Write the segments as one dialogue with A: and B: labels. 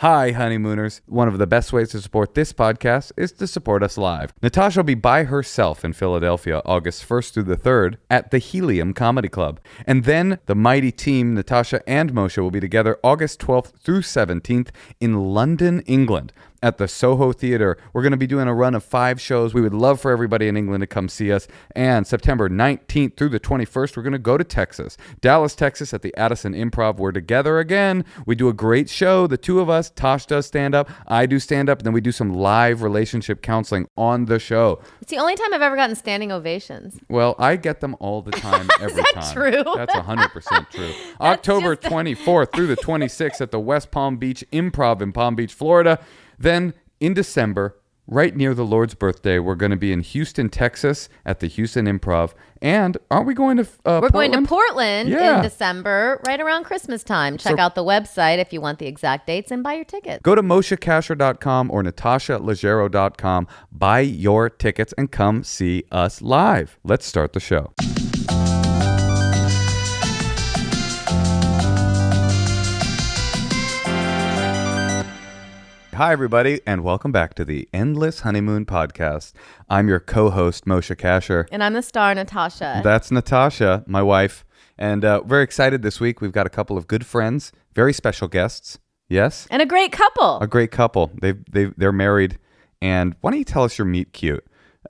A: Hi, honeymooners. One of the best ways to support this podcast is to support us live. Natasha will be by herself in Philadelphia August 1st through the 3rd at the Helium Comedy Club. And then the mighty team, Natasha and Moshe, will be together August 12th through 17th in London, England, at the Soho Theatre. We're going to be doing a run of 5 shows. We would love for everybody in England to come see us. And September 19th through the 21st, we're going to go to Texas. Dallas, Texas at the Addison Improv. We're together again. We do a great show. The two of us, Tosh does stand-up, I do stand-up, and then we do some live relationship counseling on the show.
B: It's the only time I've ever gotten standing ovations.
A: Well, I get them all the time, every
B: Is that
A: time.
B: true?
A: That's 100% true. October 24th through the 26th at the West Palm Beach Improv in Palm Beach, Florida. Then in December, right near the Lord's birthday, we're going to be in Houston, Texas at the Houston Improv. And aren't we going to
B: We're
A: Portland?
B: going to Portland
A: Yeah.
B: in December, right around Christmas time. Check out the website if you want the exact dates and buy your tickets.
A: Go to moshekasher.com or natashalejero.com. Buy your tickets and come see us live. Let's start the show. Hi, everybody, and welcome back to the Endless Honeymoon Podcast. I'm your co-host, Moshe Kasher.
B: And I'm the star, Natasha.
A: That's Natasha, my wife. And very excited this week. We've got a couple of good friends, very special guests. Yes?
B: And a great couple.
A: A great couple. They're married. And why don't you tell us your meet cute?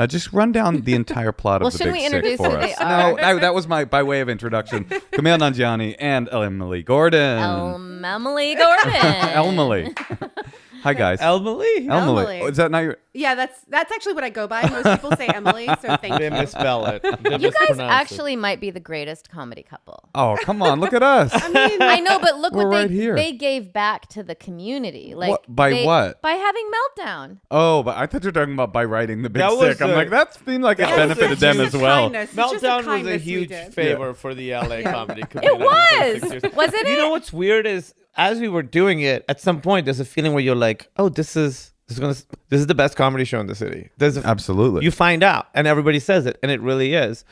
A: Just run down the entire plot of The Big Sick for us. No, that was my by way of introduction. Kumail Nanjiani and Emily Gordon.
B: Emily Gordon.
A: Emily. Hi, guys.
C: Emily.
A: Oh, is that not your...
D: Yeah, that's actually what I go by. Most people say Emily, so thank
C: They
D: you.
C: misspell it.
B: You guys actually might be the greatest comedy couple.
A: Oh, come on. Look at us.
B: I know, but look
A: We're
B: what
A: right here.
B: they gave back to the community. Like
A: What? By what?
B: By having Meltdown.
A: Oh, but I thought you were talking about by writing The Big
C: That was
A: Sick. I'm
C: a-
A: like, that seemed like it
C: that was
A: benefited
C: a
A: them
C: huge
A: as well.
C: Meltdown was a huge favor for the LA comedy community.
B: It was. Wasn't it?
C: You know what's weird is as we were doing it, at some point there's a feeling where you're like, oh, this is the best comedy show in the city.
A: Absolutely.
C: You find out, and everybody says it, and it really is.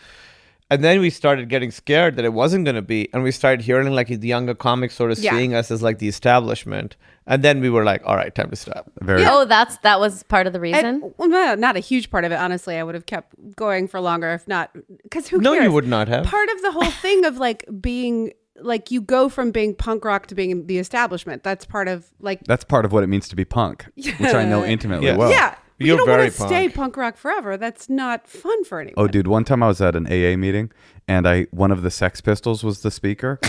C: And then we started getting scared that it wasn't going to be, and we started hearing like the younger comics sort of seeing us as like the establishment. And then we were like, all right, time to stop.
B: Oh, that was part of the reason?
D: Well, not a huge part of it, honestly. I would have kept going for longer if not. Because who cares?
C: No, you would not have.
D: Part of the whole thing of like being... Like you go from being punk rock to being the establishment. That's part of like...
A: That's part of what it means to be punk, which I know intimately
C: Yes.
A: well.
D: Yeah. But
C: You're
D: you don't
C: very
D: want to stay punk rock forever. That's not fun for anyone.
A: Oh, dude, one time I was at an AA meeting, and one of the Sex Pistols was the speaker,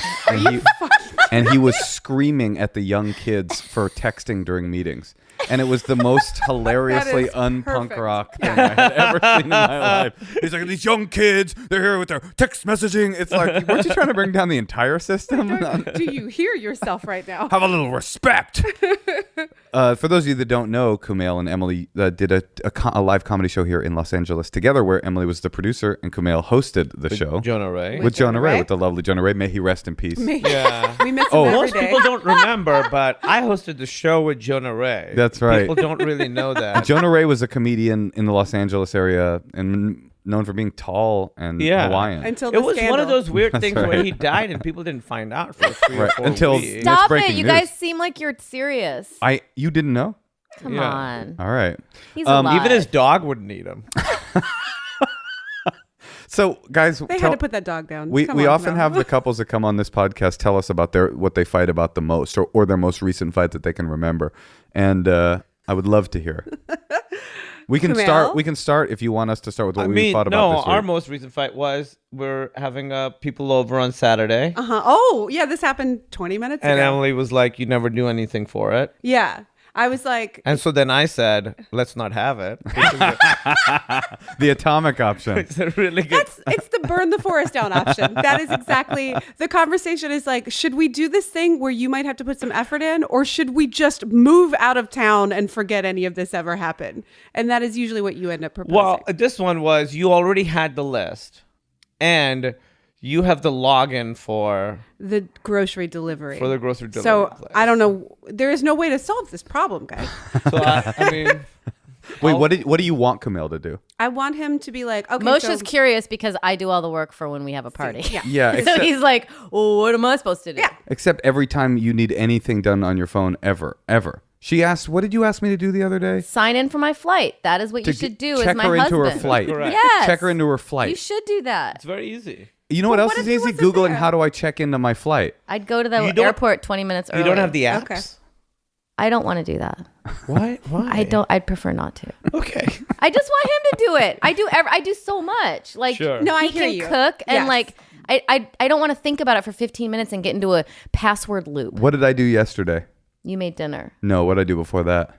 A: and he was screaming at the young kids for texting during meetings. And it was the most hilariously un-punk
D: perfect.
A: rock thing I had ever seen in my life. He's like, these young kids, they're here with their text messaging. It's like, weren't you trying to bring down the entire system?
D: Do you hear yourself right now?
A: Have a little respect. For those of you that don't know, Kumail and Emily did a live comedy show here in Los Angeles together, where Emily was the producer and Kumail hosted the show.
C: Jonah Ray.
A: With Jonah Ray, with the lovely Jonah Ray. May he rest in peace.
C: Yeah.
D: We miss him every
C: Most
D: day.
C: people don't remember, but I hosted the show with Jonah Ray.
A: That's right.
C: People don't really know that.
A: Jonah Ray was a comedian in the Los Angeles area and known for being tall and Hawaiian.
D: Until
C: it was
D: scandal.
C: one of those weird
A: That's
C: things
A: right.
C: where he died and people didn't find out for 3 or 4
A: Until
C: weeks.
B: Stop
A: breaking
B: it. You
A: news.
B: guys seem like you're serious.
A: You didn't know?
B: Come
C: Yeah.
B: on.
A: All right.
B: He's alive.
C: Even his dog wouldn't eat him.
A: So, guys,
D: They had to put that dog down.
A: We
D: Come
A: we
D: on,
A: often
D: no.
A: have the couples that come on this podcast tell us about what they fight about the most, or their most recent fight that they can remember, and I would love to hear. We can
D: Kumail?
A: start. We can start if you want us to start with what we thought about this week.
C: our most recent fight was we're having people over on Saturday,
D: Uh-huh. Oh, yeah, this happened 20 minutes
C: and
D: ago.
C: Emily was like, "You never do anything for it."
D: Yeah. I was like...
C: And so then I said, "Let's not have it."
A: The atomic option.
C: It's a really good.
D: It's the burn the forest down option. That is exactly... The conversation is like, should we do this thing where you might have to put some effort in, or should we just move out of town and forget any of this ever happened? And that is usually what you end up proposing.
C: Well, this one was you already had the list, and you have the login for
D: the grocery delivery.
C: the grocery delivery.
D: So
C: place.
D: I don't know. There is no way to solve this problem, guys.
C: So I mean,
A: Wait, what do you want Kumail to do?
D: I want him to be like, okay,
B: Moshe's curious because I do all the work for when we have a party.
D: Yeah.
A: Yeah,
B: So
A: except,
B: he's like, well, what am I supposed to do?
D: Yeah.
A: except every time you need anything done on your phone, ever. She asked, what did you ask me to do the other day?
B: Sign in for my flight. That is what you should do as
A: check
B: my
A: her
B: husband.
A: into her flight.
C: Correct.
B: Yes.
A: Check her into her flight.
B: You should do that.
C: It's very easy.
A: You know what
D: Well,
A: else
D: what
A: is
D: if he
A: easy?
D: wasn't
A: Googling
D: there?
A: how do I check into my flight.
B: I'd go to the
C: You don't-
B: airport 20 minutes early.
C: You don't have the apps?
D: Okay.
B: I don't want to do that.
C: Why?
B: I'd prefer not to.
C: Okay.
B: I just want him to do it. I do so much. Like,
C: Sure.
D: No, I
B: he
D: hear
B: can
D: you.
B: cook and
D: Yes.
B: like I don't want to think about it for 15 minutes and get into a password loop.
A: What did I do yesterday?
B: You made dinner.
A: No, what did I do before that?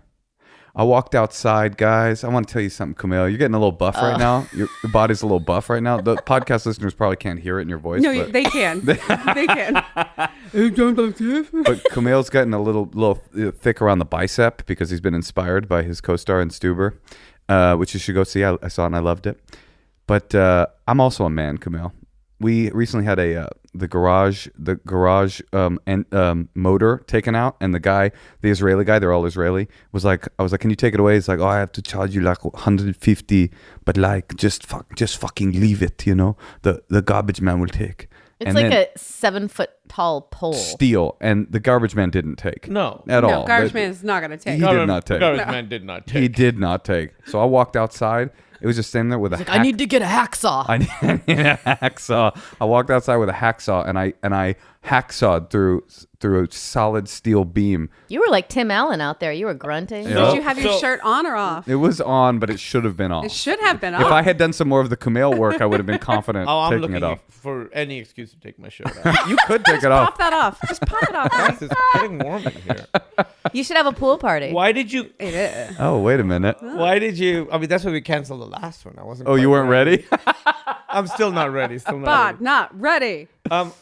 A: I walked outside, guys. I want to tell you something, Kumail. You're getting a little buff right now. Your body's a little buff right now. The podcast listeners probably can't hear it in your voice.
D: No,
A: but,
D: they can. They can.
A: but Kumail's getting a little thick around the bicep because he's been inspired by his co-star in Stuber, which you should go see. I saw it and I loved it. But I'm also a man, Kumail. We recently had the garage motor taken out, and the Israeli guy, they're all Israeli, was like, I was like, can you take it away? He's like, oh, I have to charge you like 150, but like just fucking leave it, you know. The garbage man will take.
B: It's
A: And
B: like
A: then
B: a 7 foot tall pole.
A: steel, and the garbage man didn't take.
C: No.
A: at all.
D: No, garbage
A: That-
D: man is not going to take.
A: He did not take.
C: Garbage man did not take.
A: He did not take. So I walked outside. It was just standing there with a.
B: I need to get a hacksaw.
A: I need a hacksaw. I walked outside with a hacksaw, and I hacksawed through a solid steel beam.
B: You were like Tim Allen out there. You were grunting.
A: Yeah.
D: Did you have your
C: So-
D: shirt on or off?
A: It was on, but it should have been off.
D: It should have been
A: If
D: off.
A: I had done some more of the Kumail work, I would have been confident
C: Oh, I'm
A: taking
C: looking
A: it off.
C: for any excuse to take my shirt off.
A: You could take it off.
D: Pop that off. Just pop it off.
C: Guys, it's getting warm in here.
B: You should have a pool party.
C: Why did you?
D: It is.
A: Oh, wait a minute.
C: Why did you? I mean, that's why we canceled the last one. I wasn't.
A: Oh, you
C: quite
A: weren't ready?
C: I'm still not ready. Still not
D: Bod,
C: ready.
D: not ready.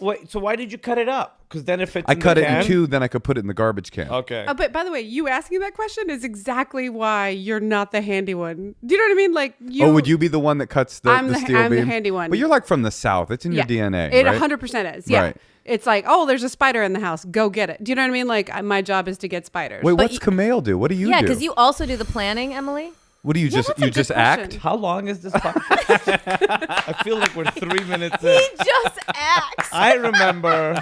C: Wait. So why did you cut it up? Because then if it's
A: I
C: in
A: cut
C: the
A: it in
C: can-
A: two, then I could put it in the garbage can.
C: Okay.
D: But by the way, you asking that question is exactly why you're not the handy one. Do you know what I mean? Like you.
A: Oh, would you be the one that cuts the,
D: I'm
A: the
D: the-
A: steel
D: I'm the
A: beam?
D: handy one.
A: But you're like from the South. It's in your
D: Yeah.
A: DNA,
D: It
A: right?
D: 100% is. Yeah.
A: Right.
D: It's like, oh, there's a spider in the house. Go get it. Do you know what I mean? Like my job is to get spiders.
A: Wait,
B: But
A: what's Kumail do? What do you
B: yeah,
A: do?
B: because you also do the planning, Emily.
A: What do you just
D: that's a
A: you
D: good
A: just
D: question.
A: act?
C: How long is this podcast? I feel like we're 3 minutes in.
B: He just acts.
C: I remember.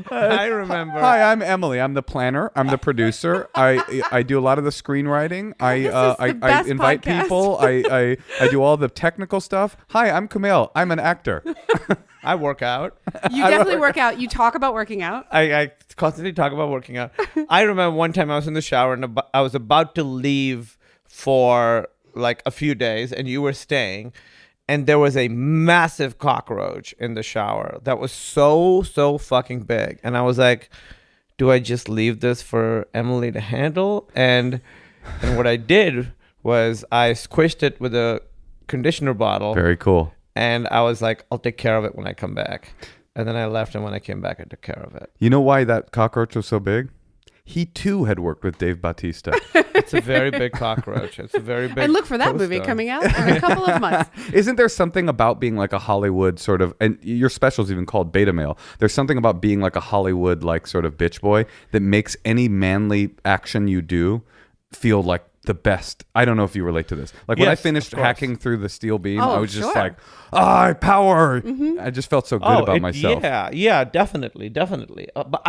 A: Hi, I'm Emily. I'm the planner. I'm the producer. I do a lot of the screenwriting. I
D: best
A: invite
D: podcast.
A: people. I do all the technical stuff. Hi, I'm Kumail. I'm an actor.
C: I work out.
D: You definitely work out. You talk about working out.
C: I constantly talk about working out. I remember one time I was in the shower and I was about to leave for like a few days, and you were staying, and there was a massive cockroach in the shower that was so fucking big, and I was like, do I just leave this for Emily to handle? And what I did was I squished it with a conditioner bottle.
A: Very cool.
C: And I was like, I'll take care of it when I come back. And then I left, and when I came back, I took care of it.
A: You know why that cockroach was so big? He too had worked with Dave Bautista.
C: It's a very big cockroach. It's a very big.
D: And look for that movie
C: co-star.
D: coming out in a couple of months.
A: Isn't there something about being like a Hollywood sort of, and your special's even called Beta Male. There's something about being like a Hollywood like sort of bitch boy that makes any manly action you do feel like the best. I don't know if you relate to this. Like when I
C: Yes,
A: finished
C: of course.
A: hacking through the steel beam,
D: Oh,
A: I was just
D: sure.
A: like, power. I just felt so good about myself.
C: Yeah, definitely. But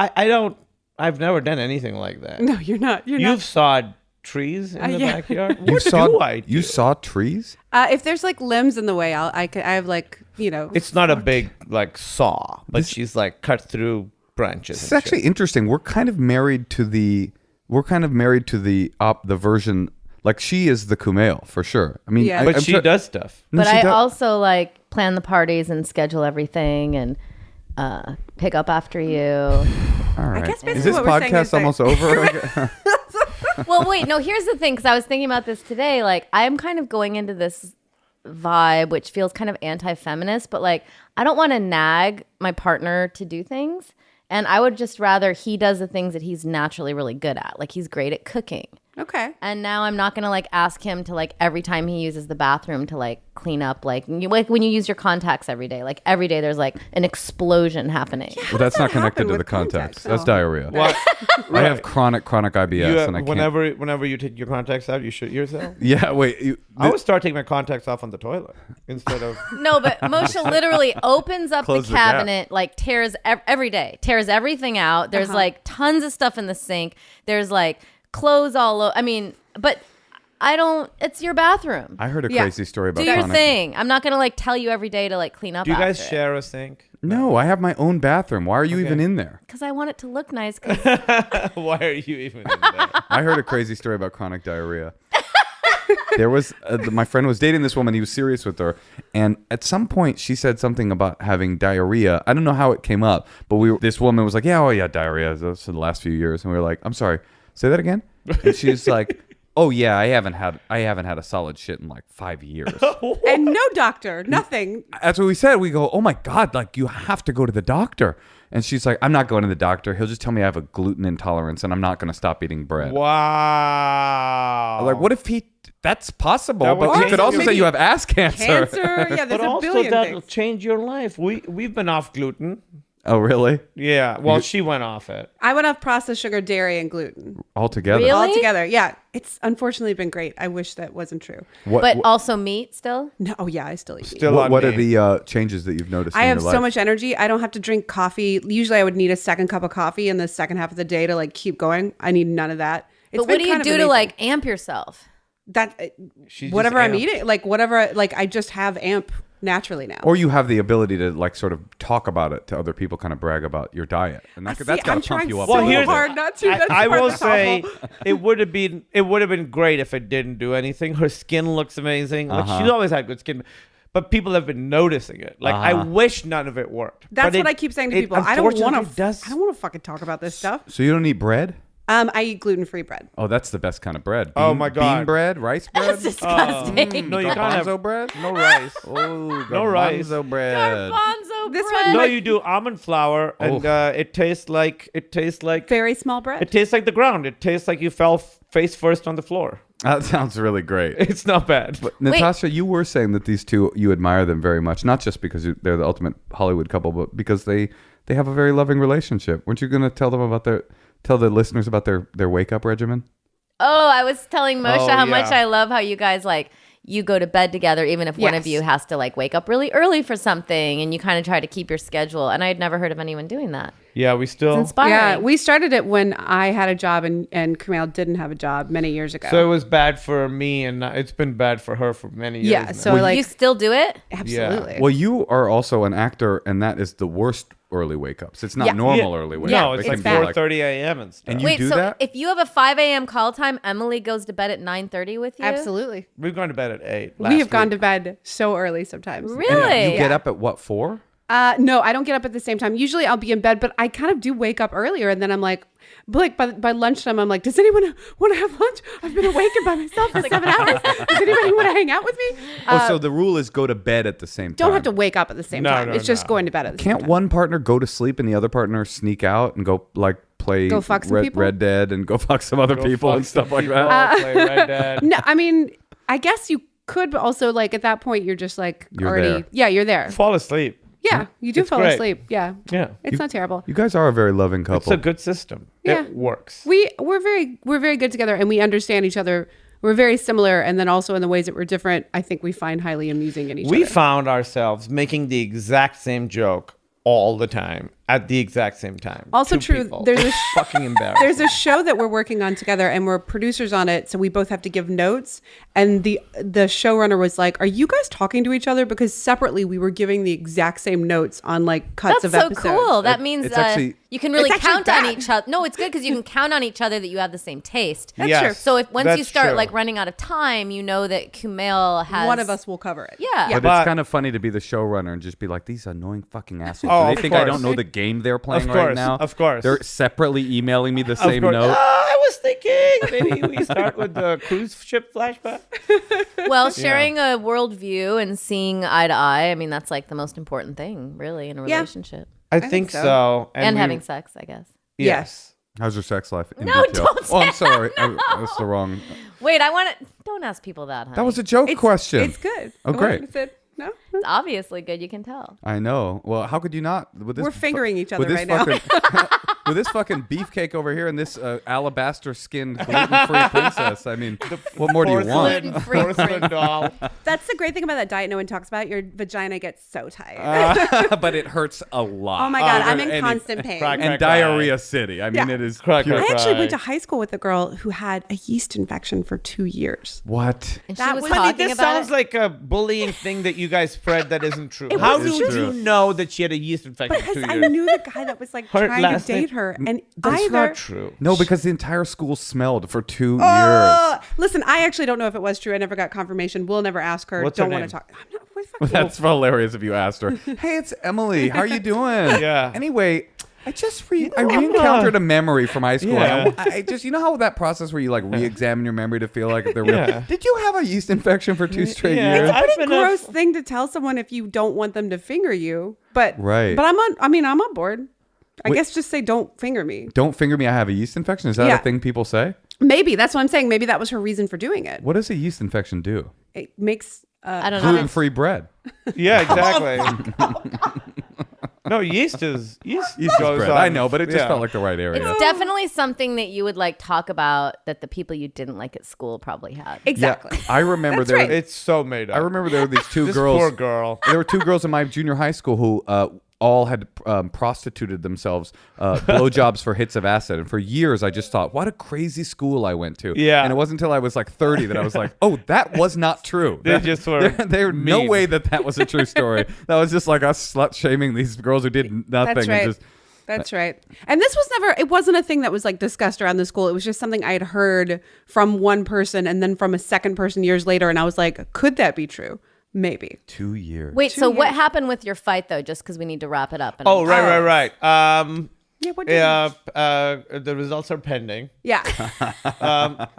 C: I've never done anything like that.
D: No, you're not. You're
C: You've sawed trees in the
D: yeah.
C: backyard.
A: You
C: What
A: saw
C: do I do?
A: you saw trees?
D: not. If there's like limbs in the way, I have like, you know.
C: It's not a big like saw, but she's like cut through branches.
A: It's
C: and
A: actually
C: shit.
A: interesting. We're kind of married to the version. Like she is the Kumail for sure. I mean,
D: Yeah.
C: But
A: I'm
C: she
A: sure-
C: does stuff.
A: No,
B: But
A: she
B: I
A: does.
B: also like plan the parties and schedule everything and pick up after you.
A: All right.
D: guess basically
A: Is this
D: what we're saying
A: podcast
D: is that-
A: almost over?
B: Well, wait, no, here's the thing, because I was thinking about this today. Like, I'm kind of going into this vibe, which feels kind of anti-feminist, but like, I don't want to nag my partner to do things. And I would just rather he does the things that he's naturally really good at. Like, he's great at cooking.
D: Okay.
B: And now I'm not going to like ask him to like every time he uses the bathroom to like clean up. Like when you use your contacts every day. Like every day there's like an explosion happening.
A: Well, that's not connected to
D: with
A: the contacts.
D: contacts?
A: That's
D: Oh.
A: diarrhea.
C: What?
A: I have chronic IBS, and I can't.
C: Whenever you take your contacts out, you shit yourself.
A: Yeah, wait.
C: I would start taking my contacts off on the toilet instead of.
B: No, but Moshe literally opens up the
A: Close the gap.
B: cabinet, like tears every day, tears everything out. There's like tons of stuff in the sink. There's like clothes all over. I mean, but I don't. It's your bathroom.
A: I heard a
D: Yeah.
A: crazy story about
B: Do your
A: chronic.
B: thing. I'm not gonna like tell you every day to like clean up.
C: Do you guys
B: after
C: share a sink?
A: No, I have my own bathroom. Why are you even in there?
B: Because I want it to look nice. 'Cause
C: Why are you even in there?
A: I heard a crazy story about chronic diarrhea. There was my friend was dating this woman. He was serious with her, and at some point she said something about having diarrhea. I don't know how it came up, but this woman was like, "Yeah, oh yeah, diarrhea. That's for the last few years." And we were like, "I'm sorry, say that again." And she's like, "Oh yeah, I haven't had a solid shit in like 5 years."
D: And no doctor, nothing.
A: That's what we said. We go, "Oh my god, like you have to go to the doctor." And she's like, "I'm not going to the doctor. He'll just tell me I have a gluten intolerance, and I'm not going to stop eating bread."
C: Wow.
A: I'm like, what if he? That's possible,
C: That would
A: but you
C: change
A: could also
C: your-
A: say you have ass cancer.
D: Cancer. Yeah, there's
C: But
D: a
C: also
D: billion
C: that'll
D: things.
C: change your life. We've been off gluten.
A: Oh, really?
C: Yeah. Well, she went off it.
D: I went off processed sugar, dairy, and gluten
A: Altogether.
B: Really?
D: all together. Yeah, it's unfortunately been great. I wish that wasn't true.
B: but also meat still.
D: No, oh yeah, I still eat meat.
C: Still on
A: What are
C: me.
A: the changes that you've noticed
D: I
A: in
D: have
A: your life?
D: so much energy. I don't have to drink coffee. Usually, I would need a second cup of coffee in the second half of the day to like keep going. I need none of that.
B: But what do you do to like amp yourself?
D: that?
C: She's
D: Whatever
C: just
D: I'm
C: amped.
D: eating, like whatever, like I just have amp naturally now.
A: Or you have the ability to like sort of talk about it to other people, kind of brag about your diet, and that's got
D: I'm
A: to pump
D: trying
A: you up.
D: so
A: a little
C: here's
A: bit.
D: hard not to. That's the
C: I
D: part
C: will
D: that's
C: say
D: awful.
C: it would have been great if it didn't do anything. Her skin looks amazing. Like she's always had good skin. But people have been noticing it. Like I wish none of it worked.
D: That's
C: But
D: what I keep saying to people. I don't want
C: unfortunately
D: to.
C: does-
D: I don't want to fucking talk about this stuff.
A: So you don't eat bread?
D: I eat gluten-free bread.
A: Oh, that's the best kind of bread.
C: Oh, my God.
A: Bean bread, rice bread.
B: That's disgusting.
C: No, you can't have
A: Garbanzo bread.
C: no rice.
A: Oh,
C: No rice.
A: garbanzo bread.
B: Garbanzo
D: This
B: bread.
D: one-
C: No, you do almond flour, and it tastes like
D: Very small bread.
C: it tastes like the ground. It tastes like you fell face first on the floor.
A: That sounds really great.
C: It's not bad.
A: Natasha, you were saying that these two, you admire them very much, not just because they're the ultimate Hollywood couple, but because they have a very loving relationship. Weren't you going to tell the listeners about their wake up regimen?
B: Oh, I was telling Moshe
C: Oh,
B: how
C: yeah.
B: much I love how you guys like you go to bed together, even if one of
D: Yes.
B: you has to like wake up really early for something, and you kind of try to keep your schedule. And I had never heard of anyone doing that.
C: Yeah, we still.
B: It's inspiring.
D: Yeah, we started it when I had a job and Kumail didn't have a job many years ago.
C: So it was bad for me, and it's been bad for her for many years.
D: yeah,
C: now.
D: so like
B: you still do it?
D: absolutely.
A: Well, you are also an actor, and that is the worst early wake ups. It's not
D: Yeah.
A: normal early wake
C: No,
A: up.
C: it's
A: It
C: like
A: can be
D: bad.
C: 4:30 a.m. and stuff.
A: And you
B: Wait,
A: do
B: so
A: that?
B: if you have a 5 a.m. call time, Emily goes to bed at 9:30 with you?
D: Absolutely.
C: We've gone to bed at 8.
D: We have gone to bed so early sometimes.
B: Really?
A: You get up at what, 4?
D: No, I don't get up at the same time. Usually I'll be in bed, but I kind of do wake up earlier. And then I'm like by lunchtime, I'm like, does anyone want to have lunch? I've been awake by myself for 7 hours. Does anybody want to hang out with me?
A: So the rule is go to bed at the same time.
D: Don't have to wake up at the same
C: No,
D: time.
C: no,
D: It's just
C: no.
D: going to bed at the same
A: Can't
D: time.
A: one partner go to sleep and the other partner sneak out and go like play
D: Go fuck some people?
A: Red Dead and go fuck some other people and stuff like that?
C: Play Red Dead.
D: No, I mean, I guess you could, but also like at that point, you're just like
A: You're
D: already,
A: there.
D: yeah, you're there.
C: Fall asleep.
D: Yeah, you do
C: It's
D: fall
C: great.
D: asleep. Yeah.
C: Yeah.
D: It's not terrible.
A: You guys are a very loving
C: It's
A: couple.
C: a good system.
D: Yeah.
C: It works.
D: We're very good together, and we understand each other. We're very similar, and then also in the ways that we're different, I think we find highly amusing in each
C: We
D: other.
C: found ourselves making the exact same joke all the time at the exact same time.
D: Also
C: Two
D: true,
C: people.
D: there's a
C: It's fucking embarrassing.
D: There's a show that we're working on together, and we're producers on it, so we both have to give notes. And the showrunner was like, "Are you guys talking to each other?" Because separately, we were giving the exact same notes on like cuts
B: That's
D: of
B: so
D: episodes.
B: cool. That means
A: it's actually-
B: you can really
D: It's actually
B: count on
D: bad.
B: each other. No, it's good because you can count on each other that you have the same taste.
D: That's
C: Yes.
D: true.
B: So if once you
C: That's
B: start
C: true.
B: like running out of time, you know that Kumail has
D: One of us will cover it.
B: Yeah.
A: But
C: But-
A: it's kind of funny to be the showrunner and just be like, these annoying fucking assholes.
C: Oh,
A: Do
C: of
A: they think I
C: course.
A: don't know the game they're playing
C: Of
A: right
C: course,
A: now?
C: of course.
A: They're separately emailing me the same
C: course.
A: note.
C: I was thinking maybe we start with the cruise ship flashback.
B: Well, sharing a worldview and seeing eye to eye, I mean, that's like the most important thing, really, in a
D: Yeah.
B: relationship.
C: I
D: think
C: think
D: so.
C: so.
B: And
C: we-
B: having sex, I guess.
C: Yes.
A: How's your sex life? In
B: No,
A: detail?
B: don't
A: Oh, I'm
B: say
A: sorry. That's the wrong.
B: Wait, I want to. Don't ask people that, honey.
A: That was a joke question.
D: It's good.
A: Oh, great.
D: Is it? No?
B: It's obviously good. You can tell.
A: I know. Well, how could you not? With this
D: We're fingering each other
A: with this
D: right now.
A: with this fucking beefcake over here and this alabaster-skinned gluten-free princess. I mean, what more do you want?
B: Gluten-free
C: Porcelain doll.
D: That's the great thing about that diet no one talks about. Your vagina gets so tight.
A: But it hurts a lot.
D: Oh my God, I'm
A: and
D: in
A: it-
D: constant pain.
C: Crack,
A: And
C: crack,
A: diarrhea city. I mean,
D: Yeah.
A: it is
C: Crack,
A: pure.
C: crack,
D: I actually
C: Right.
D: went to high school with a girl who had a yeast infection for 2 years.
A: What?
B: And
D: That
B: she was
D: was-
B: talking
C: This
B: about
C: sounds
B: it.
C: like a bullying thing that you guys spread that isn't true.
D: It
C: How
D: was
C: did
A: true.
C: you know that she had a yeast infection for
D: Because
C: 2
D: I
C: years?
D: knew the guy that was like
C: Her
D: trying to
C: last name-
D: date her, and
C: That's
D: either.
C: not true.
A: No, because the entire school smelled for 2 years.
D: Listen, I actually don't know if it was true. I never got confirmation. We'll never ask her.
C: What's
D: don't
C: her
D: want
C: name?
D: to talk. I'm not. What the fuck?
A: That's hilarious if you asked her. Hey, it's Emily. How are you doing?
C: Yeah.
A: Anyway, I just re-encountered a memory from high school.
C: Yeah.
A: I just, you know how that process where you like re-examine your memory to feel like if they're real.
C: Yeah.
A: Did you have a yeast infection for 2 straight
C: Yeah.
A: years?
C: I've
D: Pretty
C: been
D: gross thing to tell someone if you don't want them to finger you. But
A: Right.
D: But I'm on board. I
A: Wait.
D: guess just say don't finger me.
A: Don't finger me. I have a yeast infection. Is that
D: Yeah.
A: a thing people say?
D: Maybe that's what I'm saying. Maybe that was her reason for doing it.
A: What does a yeast infection do?
D: It makes.
B: I don't know.
A: Gluten-free bread.
C: Yeah, exactly. No, yeast is
A: Yeast is
C: goes
A: bread.
C: on-
A: I know, but it just
C: yeah.
A: felt like the right area.
B: It's definitely something that you would like talk about that the people you didn't like at school probably had.
D: Exactly.
A: Yeah, I remember
D: That's
A: there.
D: right.
C: It's so made up.
A: I remember there were these two
C: this
A: girls.
C: poor girl.
A: There were 2 girls in my junior high school who all had prostituted themselves, blowjobs for hits of acid. And for years, I just thought, what a crazy school I went to.
C: Yeah.
A: And it wasn't until I was like 30 that I was like, oh, that was not true.
C: They just were
A: There's no
C: mean.
A: way that was a true story. That was just like us slut shaming these girls who did nothing.
D: That's right.
A: And just,
D: That's right. And this was never, it wasn't a thing that was like discussed around the school. It was just something I had heard from one person and then from a second person years later. And I was like, could that be true? Maybe.
A: 2 years.
B: Wait, so what
D: years.
B: happened with your fight though? Just because we need to wrap it up. And
C: Oh, right.
D: Yeah, what did
C: The results are pending.
D: Yeah.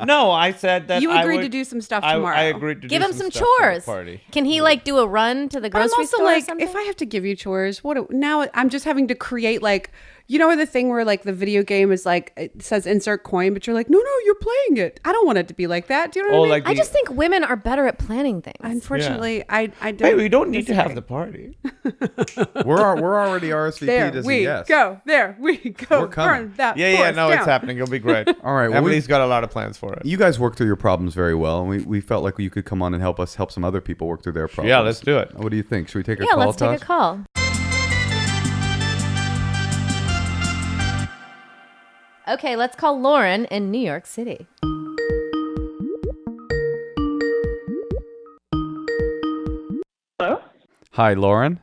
C: No, I said that
D: You
C: I
D: agreed
C: would-
D: to do some stuff
C: I
D: tomorrow.
C: agreed to
B: Give
C: do
B: him some
C: stuff for the
B: chores.
C: party.
B: Can he like do a run to the
D: But I'm
B: grocery
D: also
B: store or
D: like,
B: something?
D: if I have to give you chores, now I'm just having to create like, you know, the thing where like the video game is like, it says insert coin, but you're like, no, you're playing it. I don't want it to be like that. Do you know what I mean?
C: like
B: I just think women are better at planning things.
D: Unfortunately, I don't.
C: Hey, we don't need to have
D: disagree.
C: the party.
A: We're already RSVP'd
D: There
A: as a
D: we
A: yes.
D: go. There we go.
A: We're coming.
D: Burn that
C: Yeah,
D: forest
C: no, it's
D: down.
C: happening. It'll be great.
A: All right, well,
C: Emily's got a lot of plans for it.
A: You guys worked through your problems very well, and we felt like you could come on and help us help some other people work through their problems.
C: Yeah, let's do it.
A: What do you think? Should we take a
B: Yeah,
A: call,
B: let's take a
A: Tosh?
B: call. Okay, let's call Lauren in New York City.
E: Hello?
A: Hi, Lauren.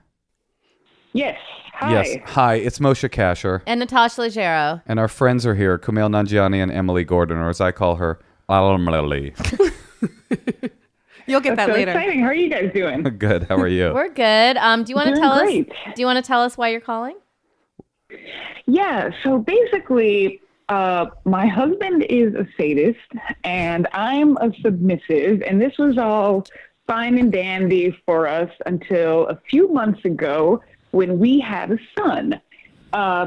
E: Yes. Hi.
A: Yes. Hi, it's Moshe Kasher,
B: And Natasha Leggero.
A: and our friends are here, Kumail Nanjiani and Emily Gordon, or as I call her, Emily.
D: You'll get that
E: So
D: later.
E: exciting. How are you guys doing?
A: Good. How are you?
B: We're good. Do you want to
E: Doing
B: tell
E: great.
B: us? Do you want to tell us why you're calling?
E: Yeah. So basically, my husband is a sadist and I'm a submissive. And this was all fine and dandy for us until a few months ago when we had a son.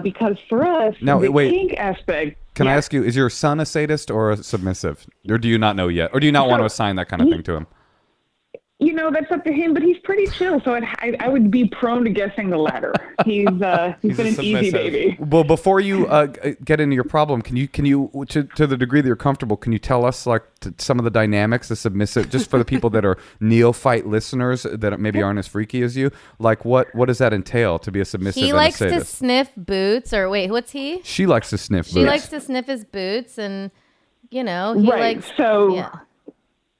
E: Because for us,
A: Now,
E: the
A: wait.
E: kink aspect.
A: Can I
E: Yeah.
A: ask you, is your son a sadist or a submissive? Or do you not know yet? Or do you not want to assign that kind of thing to him?
E: You know, that's up to him, but he's pretty chill. So I would be prone to guessing the latter. He's been
C: a
E: an easy
C: submissive.
E: baby.
A: Well, before you get into your problem, can you to the degree that you're comfortable, can you tell us like some of the dynamics, the submissive, just for the people that are neophyte listeners that maybe aren't as freaky as you? Like what does that entail to be a submissive?
B: He
A: and
B: likes
A: a
B: to
A: sadist?
B: sniff boots, or wait, what's he?
A: She likes to sniff.
B: She
A: boots.
B: likes to sniff his boots, and he likes.
E: So,
B: Yeah.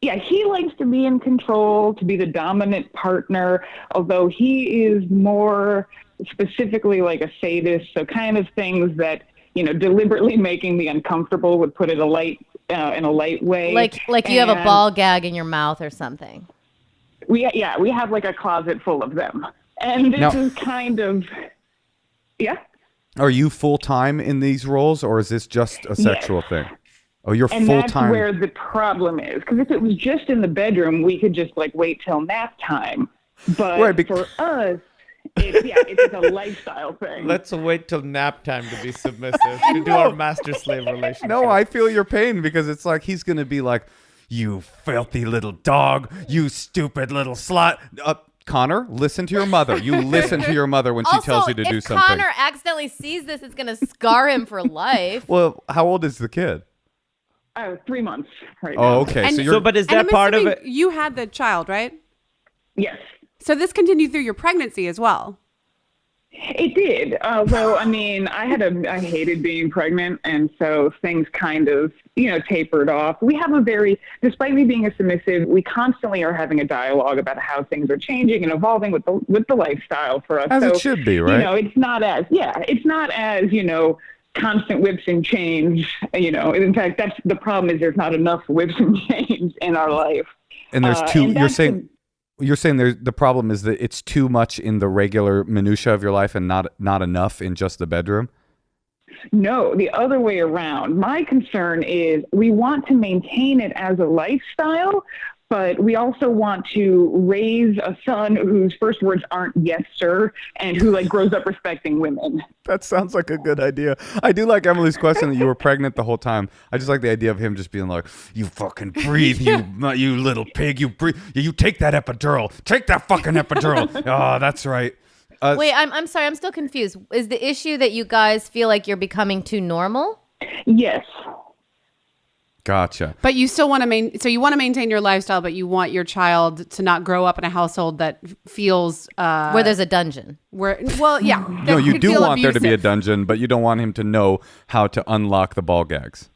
E: yeah, he likes to be in control, to be the dominant partner, although he is more specifically like a sadist. So kind of things that, deliberately making me uncomfortable would put it in a light way.
B: Like you have a
E: And
B: ball gag in your mouth or something.
E: We have like a closet full of them. And this
A: Now-
E: is kind of, yeah.
A: Are you full time in these roles, or is this just a sexual thing? Oh, you're
E: And
A: full
E: that's
A: time.
E: where the problem is. Because if it was just in the bedroom, we could just like wait till nap time. But
A: Right,
E: for us, it's a lifestyle thing.
C: Let's wait till nap time to be submissive, to do our master-slave relationship.
A: No, I feel your pain because it's like he's going to be like, You filthy little dog. You stupid little slut. Connor, listen to your mother. You listen to your mother when she tells you to do something.
B: If Connor accidentally sees this, it's going to scar him for life.
A: Well, how old is the kid?
E: 3 months right now.
A: Oh, okay.
D: And
C: but is
D: and
C: that
D: I'm
C: part of
D: assuming
C: it?
D: You had the child, right?
E: Yes.
D: So this continued through your pregnancy as well.
E: It did. Well, I mean, I hated being pregnant, and so things kind of, tapered off. We have despite me being a submissive, we constantly are having a dialogue about how things are changing and evolving with the lifestyle for us.
A: As it should be, right?
E: It's not as, constant whips and change. In fact, that's the problem is there's not enough whips and change in our life.
A: And there's You're saying the problem is that it's too much in the regular minutia of your life and not enough in just the bedroom?
E: No, the other way around. My concern is we want to maintain it as a lifestyle, but we also want to raise a son whose first words aren't yes, sir, and who grows up respecting women.
A: That sounds like a good idea. I do like Emily's question that you were pregnant the whole time. I just like the idea of him just being like, you fucking breathe, you little pig, you breathe. You take that epidural. Take that fucking epidural. Oh, that's right.
B: Wait, I'm sorry. I'm still confused. Is the issue that you guys feel like you're becoming too normal?
E: Yes.
A: Gotcha.
D: But you still want to so you want to maintain your lifestyle, but you want your child to not grow up in a household that feels
B: where there's a dungeon.
A: No, you do want there to be a dungeon, but you don't want him to know how to unlock the ball gags.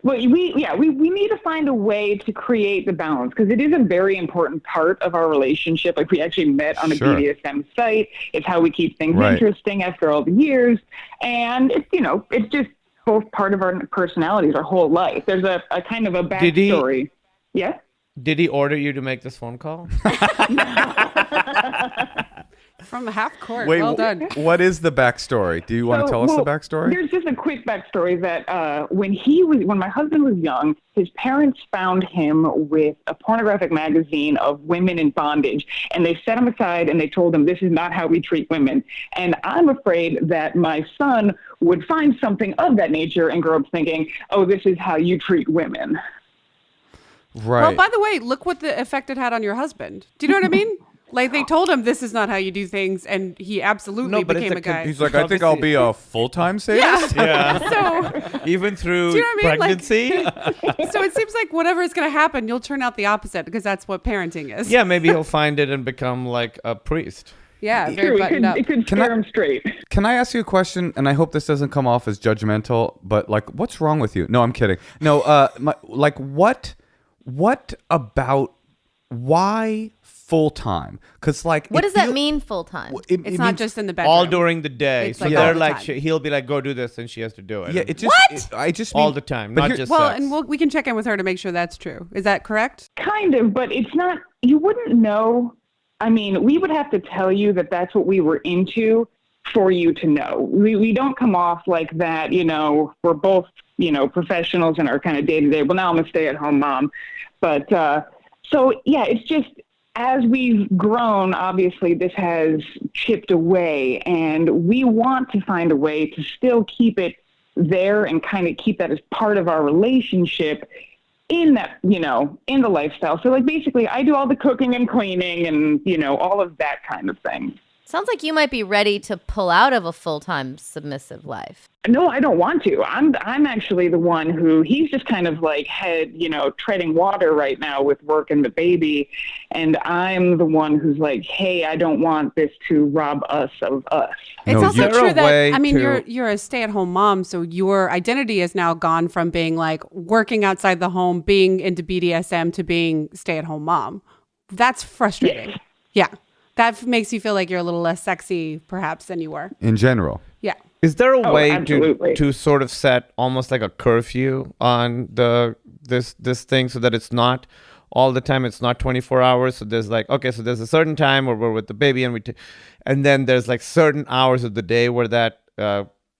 E: Well, we need to find a way to create the balance because it is a very important part of our relationship. We actually met on a BDSM site. It's how we keep things interesting after all the years. And it's just both part of our personalities, our whole life. There's a kind of a backstory. Yeah?
C: Did he order you to make this phone call?
D: From the half court.
A: Wait,
D: well done.
A: What is the backstory? Do you want to tell us the backstory?
E: There's just a quick backstory that when my husband was young, his parents found him with a pornographic magazine of women in bondage, and they set him aside and they told him, this is not how we treat women. And I'm afraid that my son would find something of that nature and grow up thinking, oh, this is how you treat women.
A: Right.
D: Well, by the way, look what the effect it had on your husband. Do you know what I mean? They told him this is not how you do things, and he absolutely became a guy.
A: He's like, I think I'll be a full-time sadist.
C: Yeah. So even through pregnancy.
D: So it seems like whatever is going to happen, you'll turn out the opposite because that's what parenting is.
C: Yeah, maybe he'll find it and become like a priest.
D: Yeah, very buttoned up.
E: It could scare him straight.
A: Can I ask you a question? And I hope this doesn't come off as judgmental, but what's wrong with you? No, I'm kidding. No, what about why full-time? Because
B: what does that mean full-time?
D: It's not just in the bedroom.
C: All during the day.
D: It's
C: so
D: all
C: they're
D: the time.
C: he'll be like, go do this, and she has to do it.
A: Yeah, it just I just mean,
C: all the time, not just
D: well,
C: sex.
D: and we can check in with her to make sure that's true. Is that correct?
E: Kind of, but it's not. You wouldn't know. I mean, we would have to tell you that that's what we were into for you to know. We don't come off like that. We're both professionals in our kind of day-to-day. Well, now I'm a stay-at-home mom, but so yeah, it's just. As we've grown, obviously, this has chipped away, and we want to find a way to still keep it there and kind of keep that as part of our relationship in that, in the lifestyle. So, basically, I do all the cooking and cleaning and, all of that kind of thing.
B: Sounds like you might be ready to pull out of a full-time submissive life.
E: No, I don't want to. I'm actually the one who he's just kind of treading water right now with work and the baby. And I'm the one who's like, hey, I don't want this to rob us of us.
D: It's also true that, you're a stay-at-home mom. So your identity has now gone from being working outside the home, being into BDSM to being stay-at-home mom. That's frustrating.
E: Yes.
D: Yeah. That makes you feel like you're a little less sexy, perhaps, than you were.
A: In general.
D: Yeah.
C: Is there a way
E: absolutely.
C: to sort of set almost like a curfew on this thing so that it's not all the time, it's not 24 hours? So there's so there's a certain time where we're with the baby and and then there's certain hours of the day where that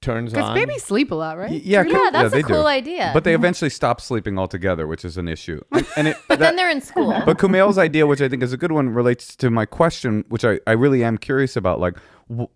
C: turns
D: Because
C: on.
D: babies sleep a lot, right?
A: Yeah,
B: that's
A: they
B: a cool
A: do.
B: idea.
A: But they eventually stop sleeping altogether, which is an issue.
B: But then they're in school.
A: But Kumail's idea, which I think is a good one, relates to my question, which I really am curious about. Like,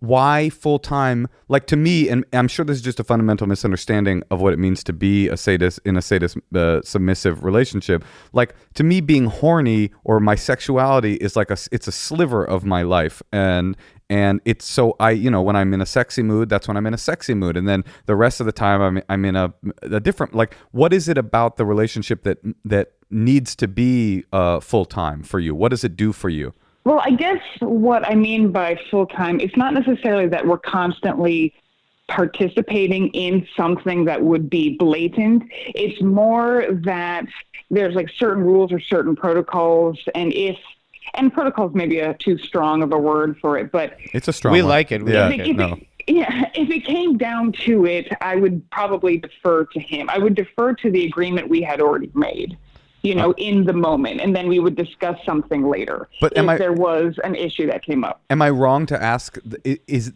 A: why full time? Like, to me, and I'm sure this is just a fundamental misunderstanding of what it means to be a sadist in a sadist submissive relationship. Like, to me, being horny or my sexuality is like it's a sliver of my life, and it's so when I'm in a sexy mood, that's when I'm in a sexy mood, and then the rest of the time I'm in a different. Like, what is it about the relationship that needs to be full time for you? What does it do for you?
E: Well, I guess what I mean by full time, it's not necessarily that we're constantly participating in something that would be blatant. It's more that there's like certain rules or certain protocols, and protocols maybe too strong of a word for it, but
A: it's a strong.
C: We
A: one.
C: like it.
E: If it came down to it, I would probably defer to him. I would defer to the agreement we had already made, in the moment, and then we would discuss something later.
A: But
E: if there was an issue that came up.
A: Am I wrong to ask?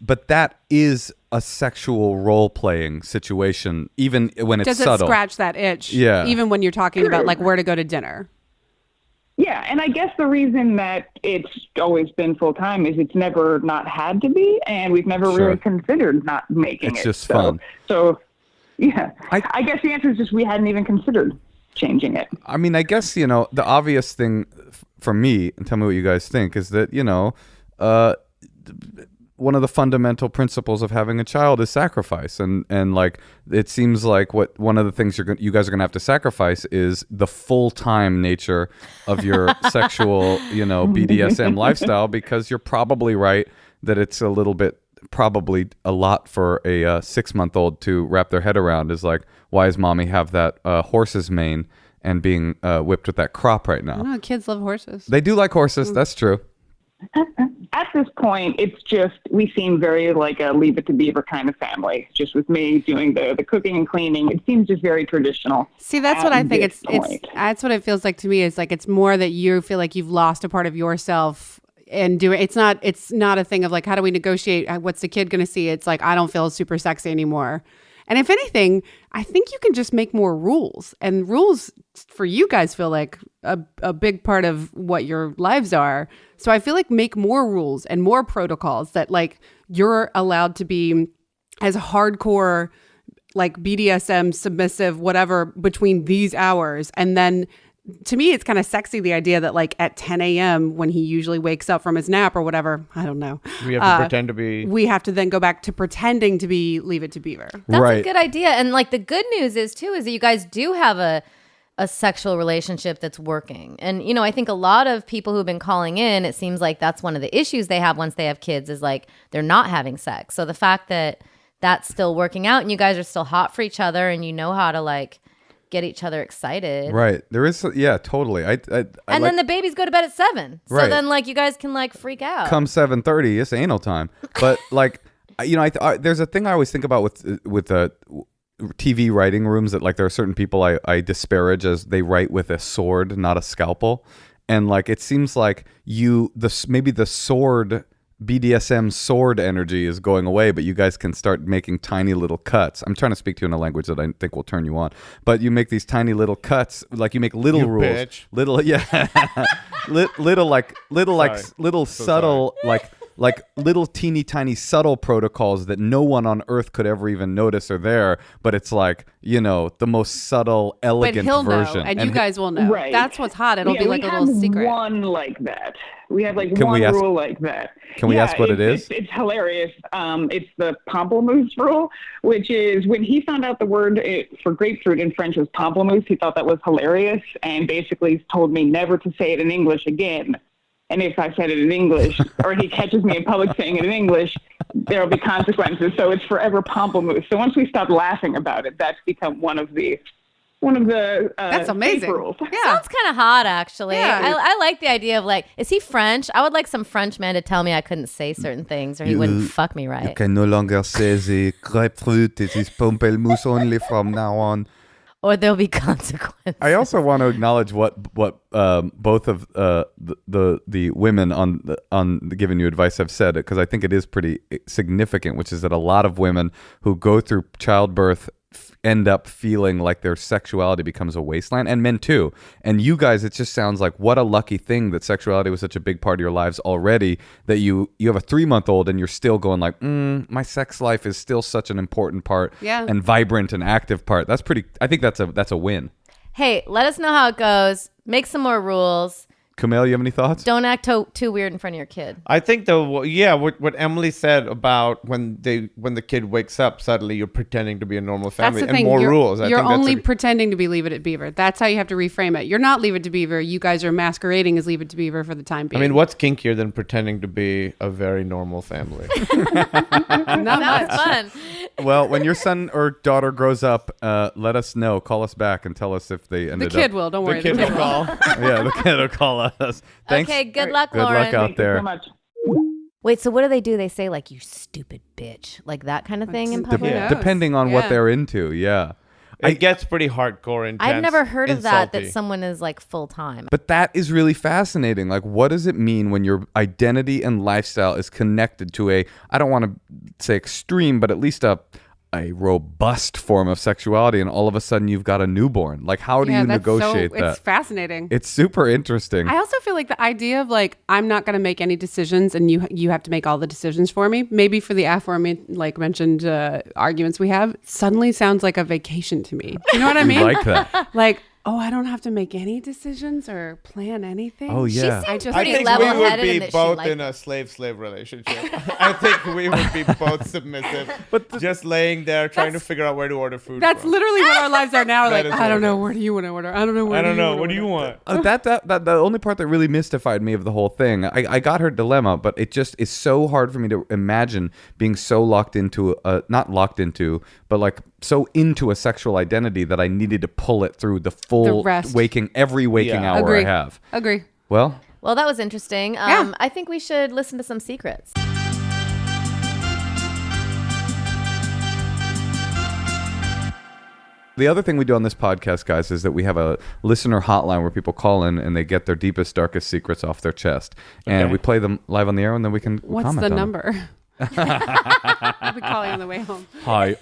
A: But that is a sexual role playing situation, even when it's subtle.
D: Does it scratch that itch?
A: Yeah.
D: Even when you're talking about like where to go to dinner.
E: Yeah, and I guess the reason that it's always been full time is it's never not had to be, and we've never really considered not making it.
A: It's just fun.
E: So, yeah, I guess the answer is just we hadn't even considered changing it.
A: I mean, I guess, the obvious thing for me, and tell me what you guys think, is that, one of the fundamental principles of having a child is sacrifice, and like it seems like one of the things you guys are gonna have to sacrifice is the full-time nature of your sexual BDSM lifestyle, because you're probably right that it's probably a lot for a 6-month-old to wrap their head around. Is like, why does mommy have that horse's mane and being whipped with that crop right now?
D: I don't know, kids love horses.
A: They do like horses. That's true.
E: At this point, it's just, we seem very like a Leave It to Beaver kind of family. Just with me doing the cooking and cleaning, it seems just very traditional.
D: See, that's what I think. It's that's what it feels like to me. Is like it's more that you feel like you've lost a part of yourself and do it. It's not a thing of like, how do we negotiate? What's the kid going to see? It's like, I don't feel super sexy anymore. And if anything, I think you can just make more rules, and rules for you guys feel like a big part of what your lives are. So I feel like make more rules and more protocols that like you're allowed to be as hardcore, like BDSM, submissive, whatever, between these hours. And then to me, it's kind of sexy, the idea that like at 10 a.m. when he usually wakes up from his nap or whatever, I don't know.
C: We have to pretend to be.
D: We have to then go back to pretending to be Leave It to Beaver.
B: That's
A: right.
B: a good idea. And like the good news is that you guys do have a sexual relationship that's working. And, I think a lot of people who've been calling in, it seems like that's one of the issues they have once they have kids is like they're not having sex. So the fact that that's still working out and you guys are still hot for each other and you know how to like get each other excited.
A: Right. There is, totally.
B: And then the babies go to bed at 7. So
A: Right.
B: then like you guys can like freak out.
A: Come 7:30, it's anal time. But like, there's a thing I always think about with TV writing rooms, that like there are certain people I disparage as they write with a sword, not a scalpel. And like, it seems like maybe the sword, BDSM sword energy is going away, but you guys can start making tiny little cuts. I'm trying to speak to you in a language that I think will turn you on, but you make these tiny little cuts, like you make little rules,
C: bitch.
A: little subtle, like little teeny tiny subtle protocols that no one on earth could ever even notice are there, but it's like, the most subtle, elegant
D: But he'll
A: version.
D: know, and you guys will know.
E: Right.
D: That's what's hot. It'll be like a little secret.
E: We have one like that. We have like
A: Can
E: one
A: we ask-
E: rule like that.
A: Can we ask what it is?
E: It's hilarious. It's the pamplemousse rule, which is when he found out the word for grapefruit in French was pamplemousse, he thought that was hilarious and basically told me never to say it in English again. And if I said it in English, or he catches me in public saying it in English, there'll be consequences. So it's forever pamplemousse. So once we stop laughing about it, that's become one of the
D: That's amazing.
E: safe rules.
D: Yeah.
B: Sounds kind of hot, actually.
D: Yeah.
B: I like the idea of like, is he French? I would like some French man to tell me I couldn't say certain things or he wouldn't fuck me right.
A: You can no longer say the grapefruit. It is pamplemousse only from now on.
B: or there'll be consequences.
A: I also want to acknowledge what both of the women on giving you advice have said, because I think it is pretty significant, which is that a lot of women who go through childbirth end up feeling like their sexuality becomes a wasteland, and men too. And you guys, it just sounds like what a lucky thing that sexuality was such a big part of your lives already, that you have a 3-month-old and you're still going like, my sex life is still such an important part and vibrant and active part. That's pretty, I think that's a win.
B: Hey, let us know how it goes. Make some more rules.
A: Kumail, you have any thoughts?
B: Don't act too weird in front of your kid.
C: I think what Emily said about when the kid wakes up, suddenly you're pretending to be a normal family.
D: That's the thing.
C: And more
D: You're,
C: rules.
D: You're only pretending to be Leave It at Beaver. That's how you have to reframe it. You're not Leave It to Beaver. You guys are masquerading as Leave It to Beaver for the time being.
C: I mean, what's kinkier than pretending to be a very normal family?
D: not much.
B: Fun.
A: Well, when your son or daughter grows up, let us know. Call us back and tell us if they ended up.
D: The kid will. Don't worry.
C: The kid will call.
A: Yeah, the kid will call us. Thanks.
B: Okay, good luck,
A: Good
B: Lauren.
A: luck out there.
E: Thank you so much.
B: Wait, so what do? They say like, you stupid bitch, like that kind of thing in public?
D: Yeah.
A: Depending on what they're into, yeah.
C: It gets pretty hardcore, intense.
B: I've never heard of that
C: insulty.
B: someone is like full time.
A: But that is really fascinating. Like, what does it mean when your identity and lifestyle is connected to I don't want to say extreme, but at least a robust form of sexuality, and all of a sudden you've got a newborn? Like, how do you negotiate that?
D: It's fascinating.
A: It's super interesting.
D: I also feel like the idea of like, I'm not going to make any decisions and you have to make all the decisions for me, maybe for the mentioned arguments we have, suddenly sounds like a vacation to me. You know what I mean?
A: Like that.
D: Like, oh, I don't have to make any decisions or plan anything.
A: Oh, yeah.
B: She seems
C: I
B: pretty
C: think we would
B: level-headed in
C: be
B: that she
C: both
B: liked
C: in a slave relationship. I think we would be both submissive, just laying there trying to figure out where to order food.
D: That's
C: from.
D: literally what our lives are now.
C: That
D: Like,
C: is
D: I don't
C: what it
D: know,
C: is.
D: where do you want to order? I don't know.
C: I don't know. What do you want?
A: That the only part that really mystified me of the whole thing, I got her dilemma, but it just is so hard for me to imagine being so locked into not locked into, but like so into a sexual identity that I needed to pull it through the full
D: rest.
A: every waking
C: Yeah.
A: hour
D: Agree.
A: I have.
D: Agree.
A: Well,
B: that was interesting.
D: Yeah.
B: I think we should listen to some secrets.
A: the other thing we do on this podcast, guys, is that we have a listener hotline where people call in and they get their deepest, darkest secrets off their chest. And we play them live on the air, and then we can
D: What's
A: comment
D: the
A: on
D: number? I'll be calling on the way home.
A: Hi,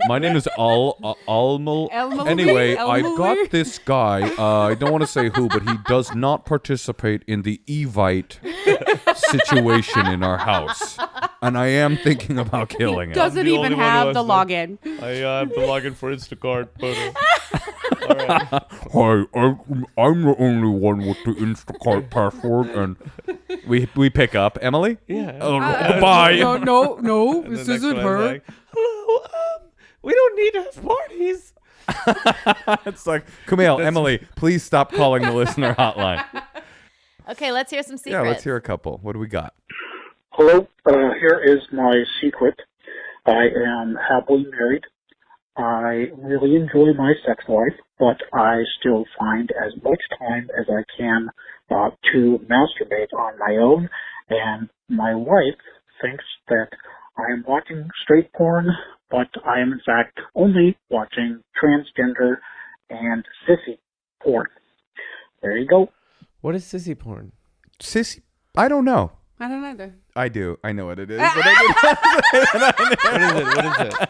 A: my name is Almal. Anyway, I've got this guy. I don't want to say who, but he does not participate in the Evite situation in our house. And I am thinking about killing him.
D: Doesn't
C: the
D: even
C: only one who
D: have
C: has
D: the
C: the-
D: login.
C: I have the login for Instacart, but
A: Hi, I'm the only one with the Instacart password, and we pick up Emily.
C: yeah.
A: Bye.
D: No,
C: And
D: this
C: the next
D: isn't
C: one is
D: her.
C: like, hello, we don't need to have parties.
A: It's like, Kumail, Emily, please stop calling the listener hotline.
B: Okay, let's hear some secrets.
A: Yeah, let's hear a couple. What do we got?
F: Hello, here is my secret. I am happily married. I really enjoy my sex life, but I still find as much time as I can to masturbate on my own, and my wife thinks that I am watching straight porn, but I am in fact only watching transgender and sissy porn. There you go.
C: What is sissy porn?
A: Sissy? I don't know.
D: I don't either.
A: I do. I know what it is. But I
C: What is it?